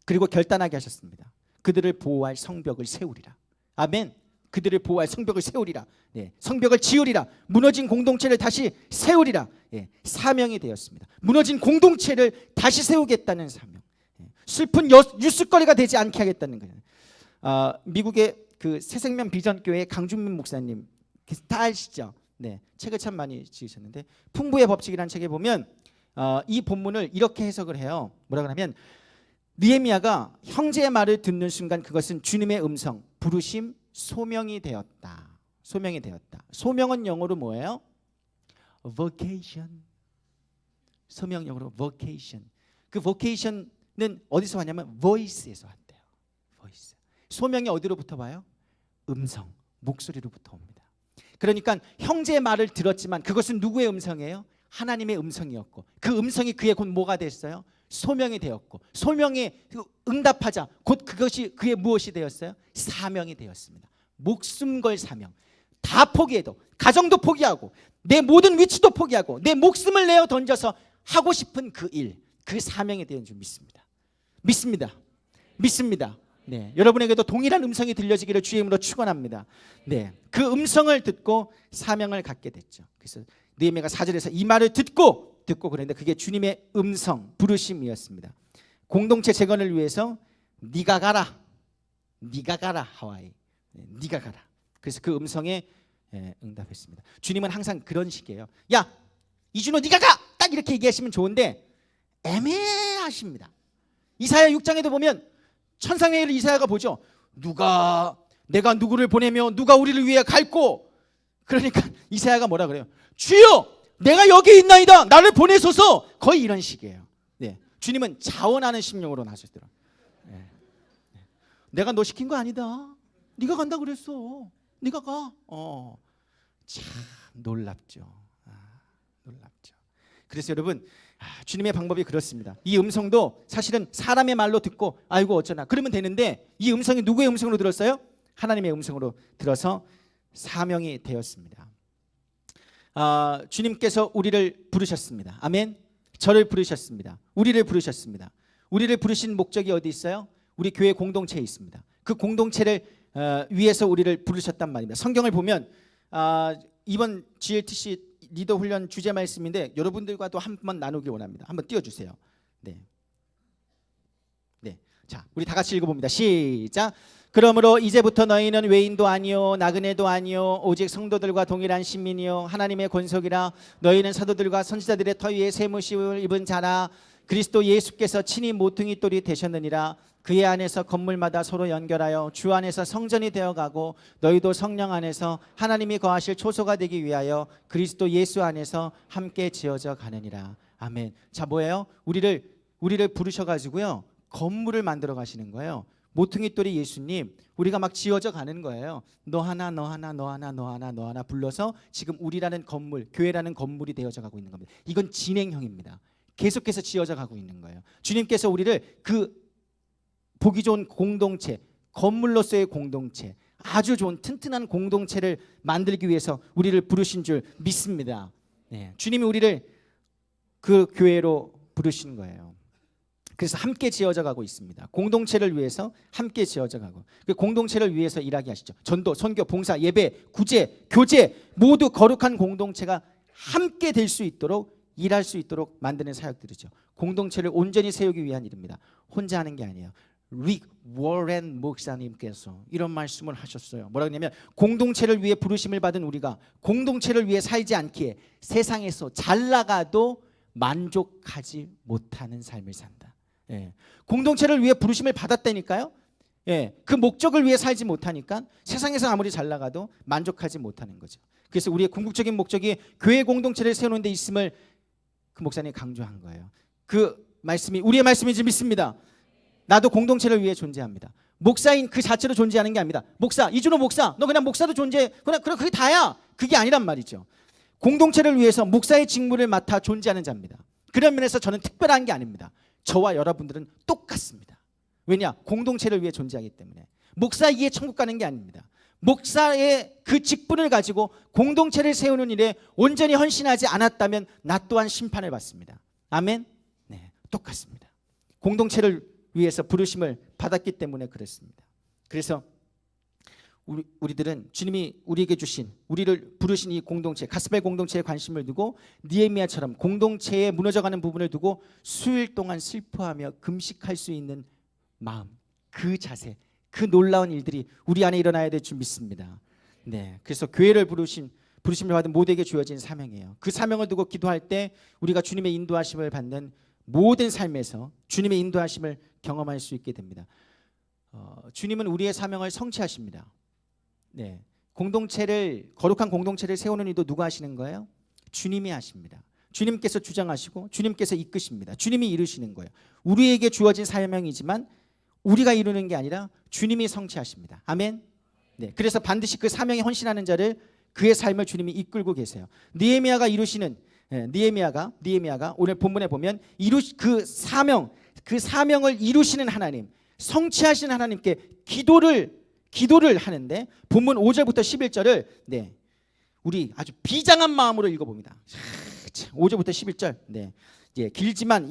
그리고 결단하게 하셨습니다. 그들을 보호할 성벽을 세우리라. 아멘. 그들을 보호할 성벽을 세우리라. 네, 성벽을 지으리라. 무너진 공동체를 다시 세우리라. 네, 사명이 되었습니다. 무너진 공동체를 다시 세우겠다는 사명. 네, 슬픈 뉴스거리가 되지 않게 하겠다는 거예요. 미국의 그 새생명 비전교회 강준민 목사님 다 아시죠? 네, 책을 참 많이 지으셨는데 풍부의 법칙이라는 책에 보면 이 본문을 이렇게 해석을 해요. 뭐라 그러면 느헤미야가 형제의 말을 듣는 순간 그것은 주님의 음성, 부르심, 소명이 되었다. 소명이 되었다. 소명은 영어로 뭐예요? vocation. 소명 영어로 vocation. 그 vocation은 어디서 왔냐면 voice에서 왔대요. voice. 소명이 어디로부터 와요? 음성, 목소리로부터 옵니다. 그러니까 형제의 말을 들었지만 그것은 누구의 음성이에요? 하나님의 음성이었고, 그 음성이 그의 곧 뭐가 됐어요? 소명이 되었고, 소명에 응답하자 곧 그것이 그의 무엇이 되었어요? 사명이 되었습니다. 목숨 걸 사명. 다 포기해도, 가정도 포기하고 내 모든 위치도 포기하고 내 목숨을 내어 던져서 하고 싶은 그 일, 그 사명이 되는 줄 믿습니다. 믿습니다. 믿습니다. 네, 여러분에게도 동일한 음성이 들려지기를 주의 이름으로 축원합니다. 네, 그 음성을 듣고 사명을 갖게 됐죠. 그래서 느헤미야가 4절에서 이 말을 듣고 그랬는데 그게 주님의 음성, 부르심이었습니다. 공동체 재건을 위해서 네가 가라, 네가 가라 하와이, 네가 가라. 그래서 그 음성에 응답했습니다. 주님은 항상 그런 식이에요. 야 이준호 네가 가! 딱 이렇게 얘기하시면 좋은데 애매하십니다. 이사야 6장에도 보면 천상의 이사야가 보죠. 내가 누구를 보내며 누가 우리를 위해 갈고. 그러니까 이사야가 뭐라 그래요? 주여 내가 여기 있나이다, 나를 보내소서. 거의 이런 식이에요. 네, 주님은 자원하는 심령으로 나셨더라. 네. 내가 너 시킨 거 아니다. 네가 간다 그랬어. 네가 가. 참 놀랍죠. 놀랍죠. 그래서 여러분 주님의 방법이 그렇습니다. 이 음성도 사실은 사람의 말로 듣고 아이고 어쩌나 그러면 되는데 이 음성이 누구의 음성으로 들었어요? 하나님의 음성으로 들어서 사명이 되었습니다. 주님께서 우리를 부르셨습니다. 아멘. 저를 부르셨습니다. 우리를 부르셨습니다. 우리를 부르신 목적이 어디 있어요? 우리 교회 공동체에 있습니다. 그 공동체를 위해서 우리를 부르셨단 말입니다. 성경을 보면 이번 GLTC 리더 훈련 주제 말씀인데 여러분들과도 한번 나누기 원합니다. 한번 띄워주세요. 네. 자, 우리 다 같이 읽어봅니다. 시작. 그러므로 이제부터 너희는 외인도 아니요 나그네도 아니요 오직 성도들과 동일한 시민이요 하나님의 권속이라. 너희는 사도들과 선지자들의 터 위에 세무심을 입은 자라. 그리스도 예수께서 친히 모퉁이 돌이 되셨느니라. 그의 안에서 건물마다 서로 연결하여 주 안에서 성전이 되어가고 너희도 성령 안에서 하나님이 거하실 초소가 되기 위하여 그리스도 예수 안에서 함께 지어져 가느니라. 아멘. 자, 뭐예요? 우리를 부르셔가지고요 건물을 만들어 가시는 거예요. 모퉁이 돌이 예수님, 우리가 막 지어져 가는 거예요. 너 하나 너 하나 너 하나 너 하나 너 하나 불러서 지금 우리라는 건물, 교회라는 건물이 되어져 가고 있는 겁니다. 이건 진행형입니다. 계속해서 지어져 가고 있는 거예요. 주님께서 우리를 그 보기 좋은 공동체, 건물로서의 공동체, 아주 좋은 튼튼한 공동체를 만들기 위해서 우리를 부르신 줄 믿습니다. 네, 주님이 우리를 그 교회로 부르신 거예요. 그래서 함께 지어져 가고 있습니다. 공동체를 위해서 함께 지어져 가고, 그 공동체를 위해서 일하게 하시죠. 전도, 선교, 봉사, 예배, 구제, 교제 모두 거룩한 공동체가 함께 될 수 있도록 일할 수 있도록 만드는 사역들이죠. 공동체를 온전히 세우기 위한 일입니다. 혼자 하는 게 아니에요. 릭 워렌 목사님께서 이런 말씀을 하셨어요. 뭐라 그러냐면 공동체를 위해 부르심을 받은 우리가 공동체를 위해 살지 않기에 세상에서 잘 나가도 만족하지 못하는 삶을 산다. 예. 공동체를 위해 부르심을 받았다니까요. 예. 그 목적을 위해 살지 못하니까 세상에서 아무리 잘 나가도 만족하지 못하는 거죠. 그래서 우리의 궁극적인 목적이 교회 공동체를 세우는 데 있음을 그 목사님이 강조한 거예요. 그 말씀이 우리의 말씀인지 믿습니다. 나도 공동체를 위해 존재합니다. 목사인 그 자체로 존재하는 게 아닙니다. 목사, 이준호 목사, 너 그냥 목사도 존재해. 그냥 그게 다야. 그게 아니란 말이죠. 공동체를 위해서 목사의 직무를 맡아 존재하는 자입니다. 그런 면에서 저는 특별한 게 아닙니다. 저와 여러분들은 똑같습니다. 왜냐? 공동체를 위해 존재하기 때문에. 목사이기에 천국 가는 게 아닙니다. 목사의 그 직분을 가지고 공동체를 세우는 일에 온전히 헌신하지 않았다면 나 또한 심판을 받습니다. 아멘? 네, 똑같습니다. 공동체를 위해서 부르심을 받았기 때문에 그렇습니다. 그래서 우리들은 주님이 우리에게 주신, 우리를 부르신 이 공동체, 가스펠 공동체에 관심을 두고 느헤미야처럼 공동체에 무너져가는 부분을 두고 수일 동안 슬퍼하며 금식할 수 있는 마음, 그 자세, 그 놀라운 일들이 우리 안에 일어나야 될 줄 믿습니다. 네, 그래서 교회를 부르심을 받은 모두에게 주어진 사명이에요. 그 사명을 두고 기도할 때 우리가 주님의 인도하심을 받는 모든 삶에서 주님의 인도하심을 경험할 수 있게 됩니다. 주님은 우리의 사명을 성취하십니다. 네, 거룩한 공동체를 세우는 일도 누가 하시는 거예요? 주님이 하십니다. 주님께서 주장하시고 주님께서 이끄십니다. 주님이 이루시는 거예요. 우리에게 주어진 사명이지만 우리가 이루는 게 아니라 주님이 성취하십니다. 아멘. 네, 그래서 반드시 그 사명에 헌신하는 자를, 그의 삶을 주님이 이끌고 계세요. 느헤미야가 이루시는, 느헤미야가 오늘 본문에 보면 그 사명을 이루시는 하나님, 성취하시는 하나님께 기도를 하는데 본문 5절부터 11절을 우리 아주 비장한 마음으로 읽어봅니다. 5절부터 11절. 길지만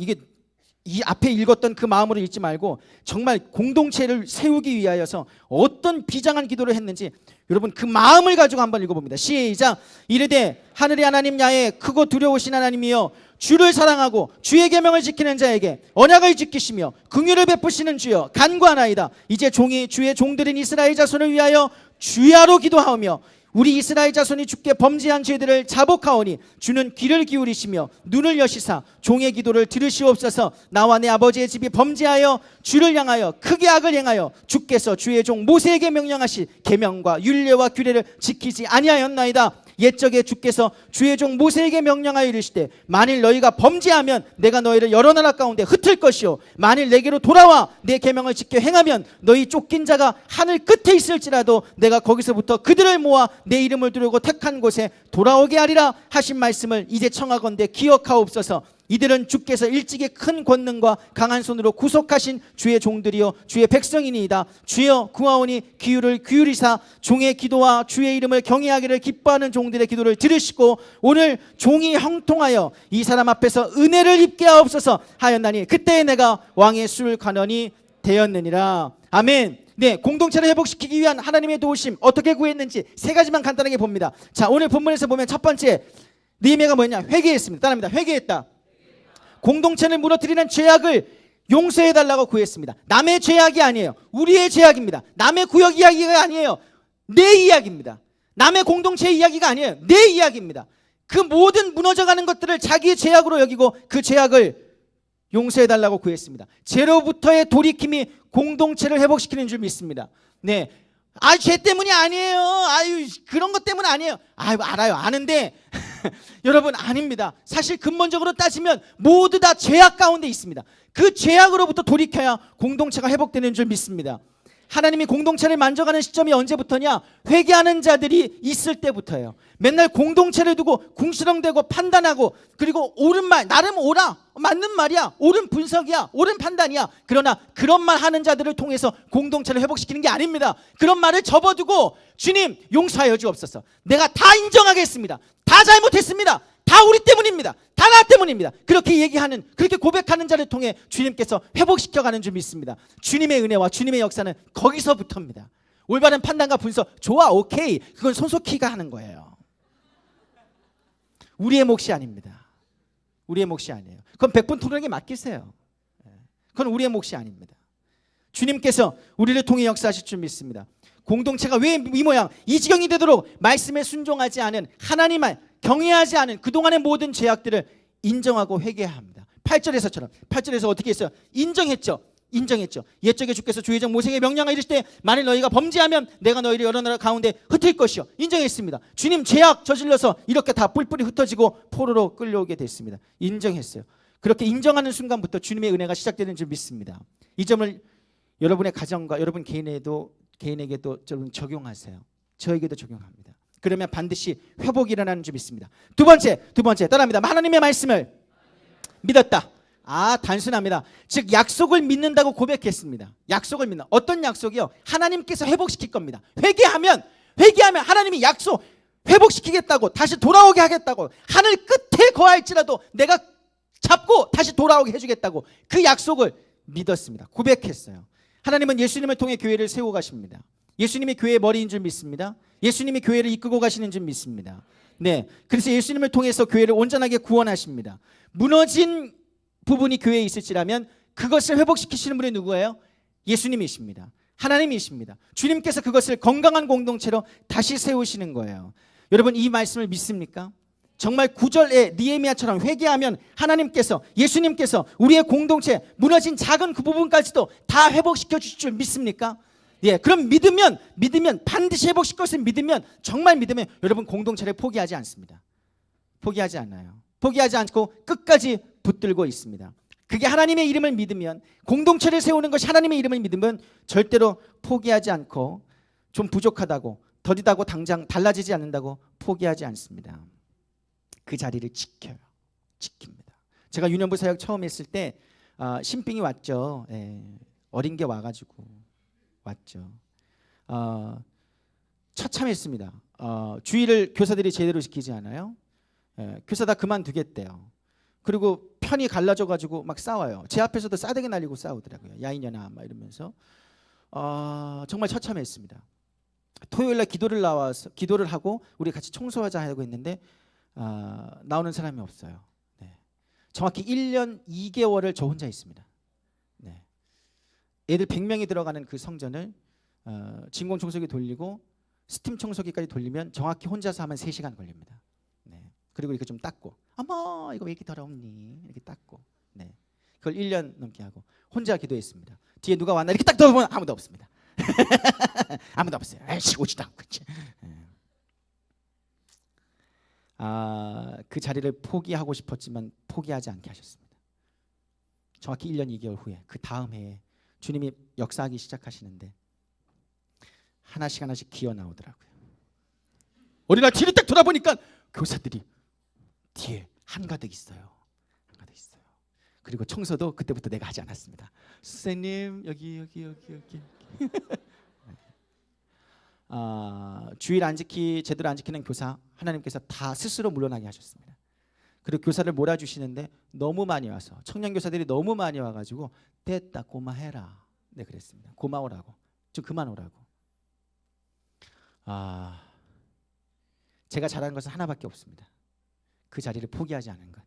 이 앞에 읽었던 그 마음으로 읽지 말고 정말 공동체를 세우기 위하여서 어떤 비장한 기도를 했는지 여러분 그 마음을 가지고 한번 읽어봅니다. 시작. 이르되 하늘의 하나님 야외 크고 두려우신 하나님이여, 주를 사랑하고 주의 계명을 지키는 자에게 언약을 지키시며 긍휼을 베푸시는 주여, 간구하나이다. 이제 종이 주의 종들인 이스라엘 자손을 위하여 주야로 기도하오며 우리 이스라엘 자손이 주께 범죄한 죄들을 자복하오니 주는 귀를 기울이시며 눈을 여시사 종의 기도를 들으시옵소서. 나와 내 아버지의 집이 범죄하여 주를 향하여 크게 악을 행하여 주께서 주의 종 모세에게 명령하신 계명과 율례와 규례를 지키지 아니하였나이다. 옛적에 주께서 주의 종 모세에게 명령하여 이르시되 만일 너희가 범죄하면 내가 너희를 여러 나라 가운데 흩을 것이요 만일 내게로 돌아와 내 계명을 지켜 행하면 너희 쫓긴 자가 하늘 끝에 있을지라도 내가 거기서부터 그들을 모아 내 이름을 두르고 택한 곳에 돌아오게 하리라 하신 말씀을 이제 청하건대 기억하옵소서. 이들은 주께서 일찍이 큰 권능과 강한 손으로 구속하신 주의 종들이요 주의 백성이니이다. 주여 구하오니 귀를 기울이사 종의 기도와 주의 이름을 경외하기를 기뻐하는 종들의 기도를 들으시고 오늘 종이 형통하여 이 사람 앞에서 은혜를 입게 하옵소서 하였나니 그때에 내가 왕의 술 관원이 되었느니라. 아멘. 네, 공동체를 회복시키기 위한 하나님의 도우심 어떻게 구했는지 세 가지만 간단하게 봅니다. 자, 오늘 본문에서 보면 첫 번째 느헤미야가 뭐였냐? 회개했습니다. 따라합니다. 회개했다. 공동체를 무너뜨리는 죄악을 용서해달라고 구했습니다. 남의 죄악이 아니에요. 우리의 죄악입니다. 남의 구역 이야기가 아니에요. 내 이야기입니다. 남의 공동체 이야기가 아니에요. 내 이야기입니다. 그 모든 무너져가는 것들을 자기의 죄악으로 여기고 그 죄악을 용서해달라고 구했습니다. 죄로부터의 돌이킴이 공동체를 회복시키는 줄 믿습니다. 네, 죄 때문이 아니에요. 그런 것 때문 아니에요. 알아요. 아는데 여러분 아닙니다. 사실 근본적으로 따지면 모두 다 죄악 가운데 있습니다. 그 죄악으로부터 돌이켜야 공동체가 회복되는 줄 믿습니다. 하나님이 공동체를 만져가는 시점이 언제부터냐? 회개하는 자들이 있을 때부터예요. 맨날 공동체를 두고 궁시렁대고 판단하고 그리고 옳은 말, 나름 옳아, 맞는 말이야, 옳은 분석이야, 옳은 판단이야. 그러나 그런 말 하는 자들을 통해서 공동체를 회복시키는 게 아닙니다. 그런 말을 접어두고 주님 용서하여 주옵소서. 내가 다 인정하겠습니다. 다 잘못했습니다. 다 우리 때문입니다. 다 나 때문입니다. 그렇게 얘기하는, 그렇게 고백하는 자를 통해 주님께서 회복시켜가는 줄 믿습니다. 주님의 은혜와 주님의 역사는 거기서부터입니다. 올바른 판단과 분석, 좋아, 오케이, 그건 손석희가 하는 거예요. 우리의 몫이 아닙니다. 우리의 몫이 아니에요. 그건 백분 토론에게 맡기세요. 그건 우리의 몫이 아닙니다. 주님께서 우리를 통해 역사하실 줄 믿습니다. 공동체가 왜 이 모양, 이 지경이 되도록 말씀에 순종하지 않은, 하나님을 경외하지 않은 그동안의 모든 죄악들을 인정하고 회개해야 합니다. 8절에서처럼, 8절에서 어떻게 했어요? 인정했죠. 옛적에 주께서 주의적 모세에게 명령하 이르시되 만일 너희가 범죄하면 내가 너희를 여러 나라 가운데 흩을 것이요. 인정했습니다. 주님 죄악 저질러서 이렇게 다 뿔뿔이 흩어지고 포로로 끌려오게 됐습니다. 인정했어요. 그렇게 인정하는 순간부터 주님의 은혜가 시작되는 줄 믿습니다. 이 점을 여러분의 가정과 여러분 개인에게도 좀 적용하세요. 저에게도 적용합니다. 그러면 반드시 회복이 일어나는 줄 믿습니다. 두 번째 따라합니다. 하나님의 말씀을 믿었다. 단순합니다. 즉 약속을 믿는다고 고백했습니다. 약속을 믿는, 어떤 약속이요? 하나님께서 회복시킬 겁니다. 회개하면 하나님이 약속 회복시키겠다고, 다시 돌아오게 하겠다고, 하늘 끝에 거할지라도 내가 잡고 다시 돌아오게 해주겠다고 그 약속을 믿었습니다. 고백했어요. 하나님은 예수님을 통해 교회를 세워 가십니다. 예수님이 교회의 머리인 줄 믿습니다. 예수님이 교회를 이끌고 가시는 줄 믿습니다. 네, 그래서 예수님을 통해서 교회를 온전하게 구원하십니다. 무너진 부분이 교회에 있을지라면 그것을 회복시키시는 분이 누구예요? 예수님이십니다. 하나님이십니다. 주님께서 그것을 건강한 공동체로 다시 세우시는 거예요. 여러분 이 말씀을 믿습니까? 정말 9절에 느헤미야처럼 회개하면 하나님께서, 예수님께서 우리의 공동체 무너진 작은 그 부분까지도 다 회복시켜 주실 줄 믿습니까? 예, 그럼 믿으면 반드시 회복시킬 것을 믿으면, 정말 믿으면 여러분 공동체를 포기하지 않습니다. 포기하지 않아요. 포기하지 않고 끝까지 붙들고 있습니다. 그게 하나님의 이름을 믿으면, 공동체를 세우는 것이 하나님의 이름을 믿으면 절대로 포기하지 않고, 좀 부족하다고, 더디다고 당장 달라지지 않는다고 포기하지 않습니다. 그 자리를 지킵니다. 제가 유년부 사역 처음 했을 때 신빙이 왔죠. 어린 게 와가지고 왔죠. 처참했습니다. 주의를 교사들이 제대로 지키지 않아요. 교사 다 그만두겠대요. 그리고 편이 갈라져가지고 막 싸워요. 제 앞에서도 싸대기 날리고 싸우더라고요. 야 이년아 막 이러면서. 정말 처참했습니다. 토요일날 기도를 하고 우리 같이 청소하자 하고 했는데 나오는 사람이 없어요. 네. 정확히 1년 2개월을 저 혼자 있습니다. 네. 애들 100명이 들어가는 그 성전을 진공 청소기 돌리고 스팀 청소기까지 돌리면 정확히 혼자서 하면 3시간 걸립니다. 네. 그리고 이렇게 좀 닦고, 어머 이거 왜 이렇게 더럽니? 이렇게 닦고. 네. 그걸 1년 넘게 하고 혼자 기도했습니다. 뒤에 누가 왔나 이렇게 딱 들어보면 아무도 없습니다. 아무도 없어요. 에이씨 오지도 않고. 그 자리를 포기하고 싶었지만 포기하지 않게 하셨습니다. 정확히 1년 2개월 후에 그 다음 해에 주님이 역사하기 시작하시는데 하나씩 기어 나오더라고요. 어느 날 뒤를 딱 돌아보니까 교사들이 뒤에 한가득 있어요. 그리고 청소도 그때부터 내가 하지 않았습니다. 선생님 여기 주일 제대로 안 지키는 교사 하나님께서 다 스스로 물러나게 하셨습니다. 그리고 교사를 몰아주시는데 너무 많이 와서, 청년 교사들이 너무 많이 와가지고 됐다 고마해라. 네 그랬습니다. 고마워라고, 좀 그만 오라고. 제가 잘하는 것은 하나밖에 없습니다. 그 자리를 포기하지 않은 것.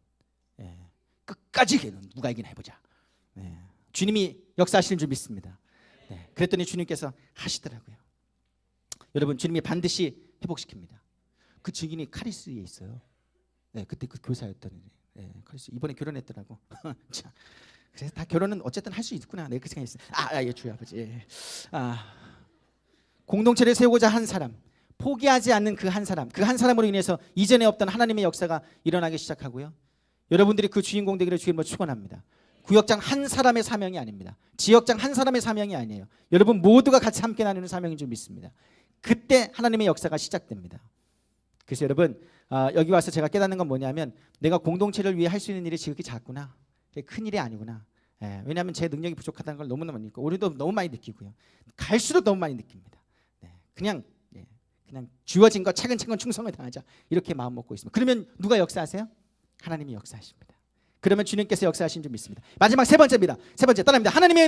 끝까지 누가 이기나 해보자. 주님이 역사하시는 줄 믿습니다. 그랬더니 주님께서 하시더라고요. 여러분 주님이 반드시 회복시킵니다. 그 증인이 카리스에 있어요. 그때 그 교사였더니 카리스 이번에 결혼했더라고. 자, 그래서 다 결혼은 어쨌든 할 수 있구나. 그 생각했어요. 예, 주여 아버지. 공동체를 세우고자 한 사람, 포기하지 않는 그 한 사람으로 인해서 이전에 없던 하나님의 역사가 일어나기 시작하고요. 여러분들이 그 주인공 되기를 주님으로 축원합니다. 구역장 한 사람의 사명이 아닙니다. 지역장 한 사람의 사명이 아니에요. 여러분 모두가 같이 함께 나누는 사명인 줄 믿습니다. 그때 하나님의 역사가 시작됩니다. 그래서 여러분 여기 와서 제가 깨닫는 건 뭐냐면, 내가 공동체를 위해 할 수 있는 일이 지극히 작구나. 큰 일이 아니구나. 왜냐하면 제 능력이 부족하다는 걸 너무너무 느끼고, 우리도 너무 많이 느끼고요. 갈수록 너무 많이 느낍니다. 그냥 그냥 주어진 것 차근차근 충성을 다하자. 이렇게 마음 먹고 있습니다. 그러면 누가 역사하세요? 하나님이 역사하십니다. 그러면 주님께서 역사하신 줄 믿습니다. 마지막 세 번째입니다. 세 번째 따라합니다. 하나님의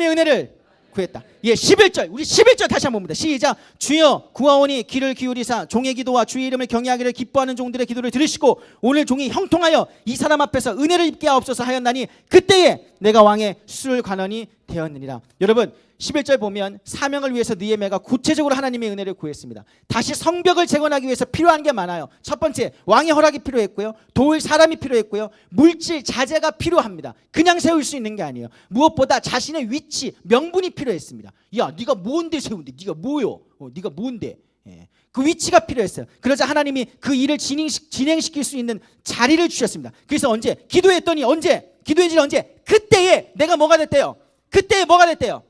은혜를 구했다. 예, 11절. 우리 11절 다시 한번 봅니다. 시작. 주여 구하오니 귀를 기울이사 종의 기도와 주의 이름을 경외하기를 기뻐하는 종들의 기도를 들으시고 오늘 종이 형통하여 이 사람 앞에서 은혜를 입게 하옵소서 하였나니 그때에 내가 왕의 술 관원이 되었느니라. 여러분 11절 보면 사명을 위해서 느헤미야가 구체적으로 하나님의 은혜를 구했습니다. 다시 성벽을 재건하기 위해서 필요한 게 많아요. 첫 번째 왕의 허락이 필요했고요. 도울 사람이 필요했고요. 물질 자재가 필요합니다. 그냥 세울 수 있는 게 아니에요. 무엇보다 자신의 위치 명분이 필요했습니다. 야 네가 뭔데 세운데? 네가 뭐요? 네가 뭔데? 예. 그 위치가 필요했어요. 그러자 하나님이 그 일을 진행시킬 수 있는 자리를 주셨습니다. 그래서 언제? 기도했더니 언제? 기도했지 언제? 그때에 내가 뭐가 됐대요? 그때에 뭐가 됐대요?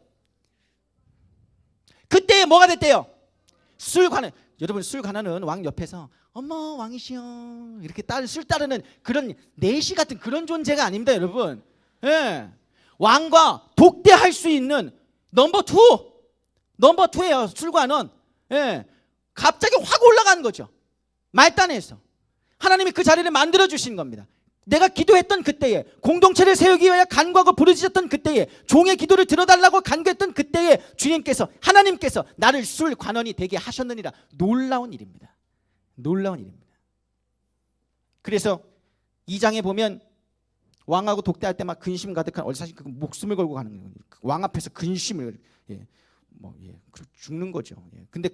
그때에 뭐가 됐대요? 술관원. 여러분 술관원은 왕 옆에서 어머 왕이시여 이렇게 술 따르는 그런 내시 같은 그런 존재가 아닙니다 여러분. 예. 왕과 독대할 수 있는 넘버 2예요 술관원. 예. 갑자기 확 올라가는 거죠. 말단에서 하나님이 그 자리를 만들어 주신 겁니다. 내가 기도했던 그때에 공동체를 세우기 위해 간구하고 부르짖었던 그때에 종의 기도를 들어달라고 간구했던 그때에 주님께서 하나님께서 나를 술 관원이 되게 하셨느니라. 놀라운 일입니다. 놀라운 일입니다. 그래서 2장에 보면 왕하고 독대할 때 막 근심 가득한 사실 그 목숨을 걸고 가는 거예요. 왕 앞에서 근심을 죽는 거죠. 근데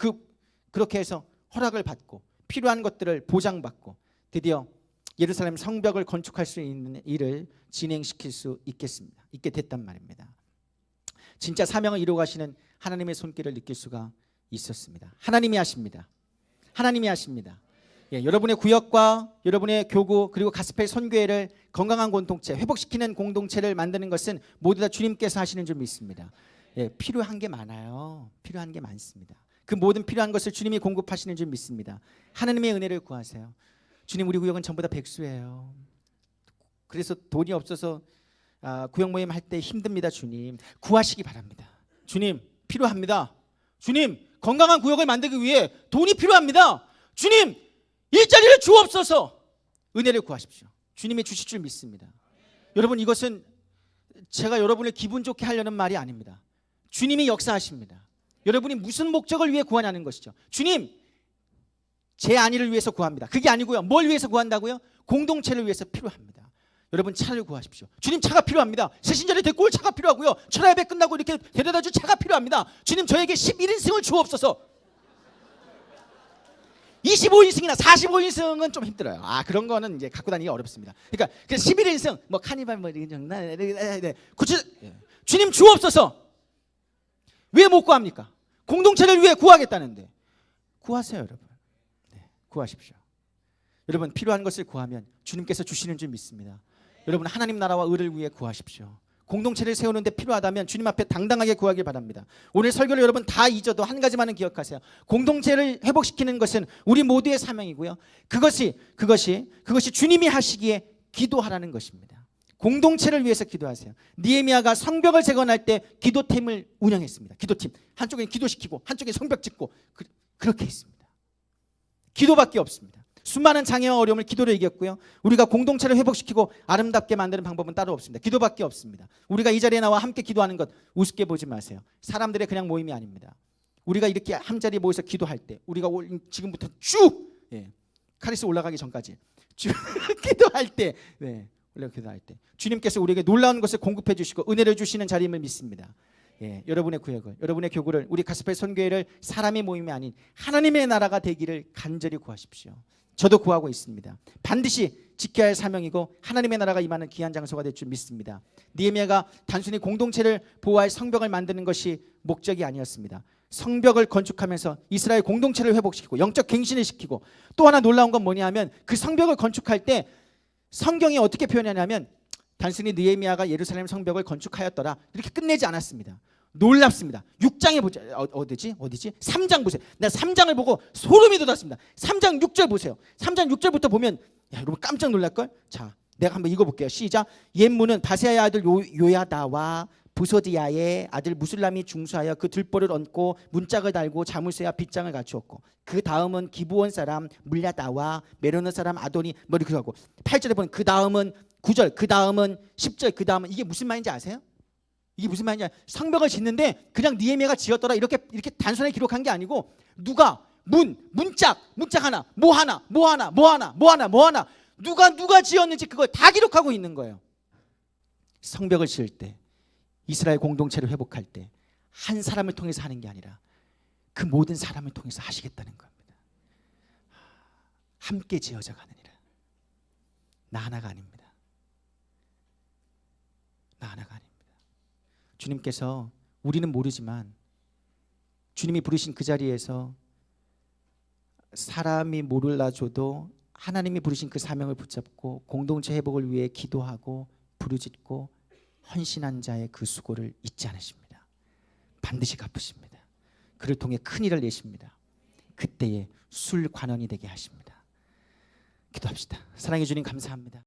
그렇게 해서 허락을 받고 필요한 것들을 보장받고 드디어 예루살렘 성벽을 건축할 수 있는 일을 진행시킬 수 있게 됐단 말입니다. 진짜 사명을 이루어 가시는 하나님의 손길을 느낄 수가 있었습니다. 하나님이 하십니다. 하나님이 하십니다. 예, 여러분의 구역과 여러분의 교구 그리고 가스펠 선교회를 건강한 공동체, 회복시키는 공동체를 만드는 것은 모두 다 주님께서 하시는 줄 믿습니다. 예, 필요한 게 많아요. 필요한 게 많습니다. 그 모든 필요한 것을 주님이 공급하시는 줄 믿습니다. 하나님의 은혜를 구하세요. 주님 우리 구역은 전부 다 백수예요. 그래서 돈이 없어서 구역 모임 할 때 힘듭니다. 주님 구하시기 바랍니다. 주님 필요합니다. 주님 건강한 구역을 만들기 위해 돈이 필요합니다. 주님 일자리를 주옵소서. 은혜를 구하십시오. 주님이 주실 줄 믿습니다. 여러분 이것은 제가 여러분을 기분 좋게 하려는 말이 아닙니다. 주님이 역사하십니다. 여러분이 무슨 목적을 위해 구하냐는 것이죠. 주님 제 안위를 위해서 구합니다. 그게 아니고요. 뭘 위해서 구한다고요? 공동체를 위해서 필요합니다. 여러분 차를 구하십시오. 주님 차가 필요합니다. 새신자를 데리고 올 차가 필요하고요. 철야 예배 끝나고 이렇게 데려다 줄 차가 필요합니다. 주님 저에게 11인승을 주옵소서. 25인승이나 45인승은 좀 힘들어요. 그런 거는 이제 갖고 다니기 어렵습니다. 그러니까 11인승 뭐 카니발 뭐 이런 정도. 주님 주옵소서. 왜 못 구합니까? 공동체를 위해 구하겠다는데. 구하세요, 여러분. 구하십시오. 여러분 필요한 것을 구하면 주님께서 주시는 줄 믿습니다. 여러분 하나님 나라와 의를 위해 구하십시오. 공동체를 세우는데 필요하다면 주님 앞에 당당하게 구하길 바랍니다. 오늘 설교를 여러분 다 잊어도 한 가지만은 기억하세요. 공동체를 회복시키는 것은 우리 모두의 사명이고요. 그것이 주님이 하시기에 기도하라는 것입니다. 공동체를 위해서 기도하세요. 느헤미야가 성벽을 재건할 때 기도팀을 운영했습니다. 기도팀 한쪽에 기도시키고 한쪽에 성벽 짓고 그렇게 했습니다. 기도밖에 없습니다. 수많은 장애와 어려움을 기도로 이겼고요. 우리가 공동체를 회복시키고 아름답게 만드는 방법은 따로 없습니다. 기도밖에 없습니다. 우리가 이 자리에 나와 함께 기도하는 것 우습게 보지 마세요. 사람들의 그냥 모임이 아닙니다. 우리가 이렇게 한자리에 모여서 기도할 때 우리가 지금부터 쭉 카리스 올라가기 전까지 쭉 기도할 때 기도할 때 주님께서 우리에게 놀라운 것을 공급해 주시고 은혜를 주시는 자리임을 믿습니다. 여러분의 구역을, 여러분의 교구를, 우리 가스펠 선교회를 사람의 모임이 아닌 하나님의 나라가 되기를 간절히 구하십시오. 저도 구하고 있습니다. 반드시 지켜야 할 사명이고 하나님의 나라가 임하는 귀한 장소가 될 줄 믿습니다. 느헤미야가 단순히 공동체를 보호할 성벽을 만드는 것이 목적이 아니었습니다. 성벽을 건축하면서 이스라엘 공동체를 회복시키고 영적 갱신을 시키고 또 하나 놀라운 건 뭐냐 하면 그 성벽을 건축할 때 성경이 어떻게 표현하냐면 단순히 느헤미야가 예루살렘 성벽을 건축하였더라 이렇게 끝내지 않았습니다. 놀랍습니다. 6장에 보자. 어디지? 3장 보세요. 내가 3장을 보고 소름이 돋았습니다. 3장 6절 보세요. 3장 6절부터 보면 여러분 깜짝 놀랄걸? 자, 내가 한번 읽어볼게요. 시작. 옛문은 바세아의 아들 요야다와 부소디아의 아들 무술람이 중수하여 그 들보를 얹고 문짝을 달고 자물쇠와 빗장을 갖추었고 그 다음은 기브온 사람 물야다와 메로노 사람 아도니 뭐 이렇게 하고 8절에 보면 그 다음은 9절 그 다음은 10절 그 다음은 이게 무슨 말인지 아세요? 이게 무슨 말이냐? 성벽을 짓는데 그냥 느헤미야가 지었더라 이렇게 단순하게 기록한 게 아니고 누가 문짝 하나 뭐 하나 누가 지었는지 그걸 다 기록하고 있는 거예요. 성벽을 지을 때 이스라엘 공동체를 회복할 때 한 사람을 통해서 하는 게 아니라 그 모든 사람을 통해서 하시겠다는 겁니다. 함께 지어져 가느니라. 나 하나가 아닙니다. 나 하나가 아닙니다. 주님께서 우리는 모르지만 주님이 부르신 그 자리에서 사람이 몰라줘도 하나님이 부르신 그 사명을 붙잡고 공동체 회복을 위해 기도하고 부르짖고 헌신한 자의 그 수고를 잊지 않으십니다. 반드시 갚으십니다. 그를 통해 큰 일을 내십니다. 그때에 술 관원이 되게 하십니다. 기도합시다. 사랑해 주님 감사합니다.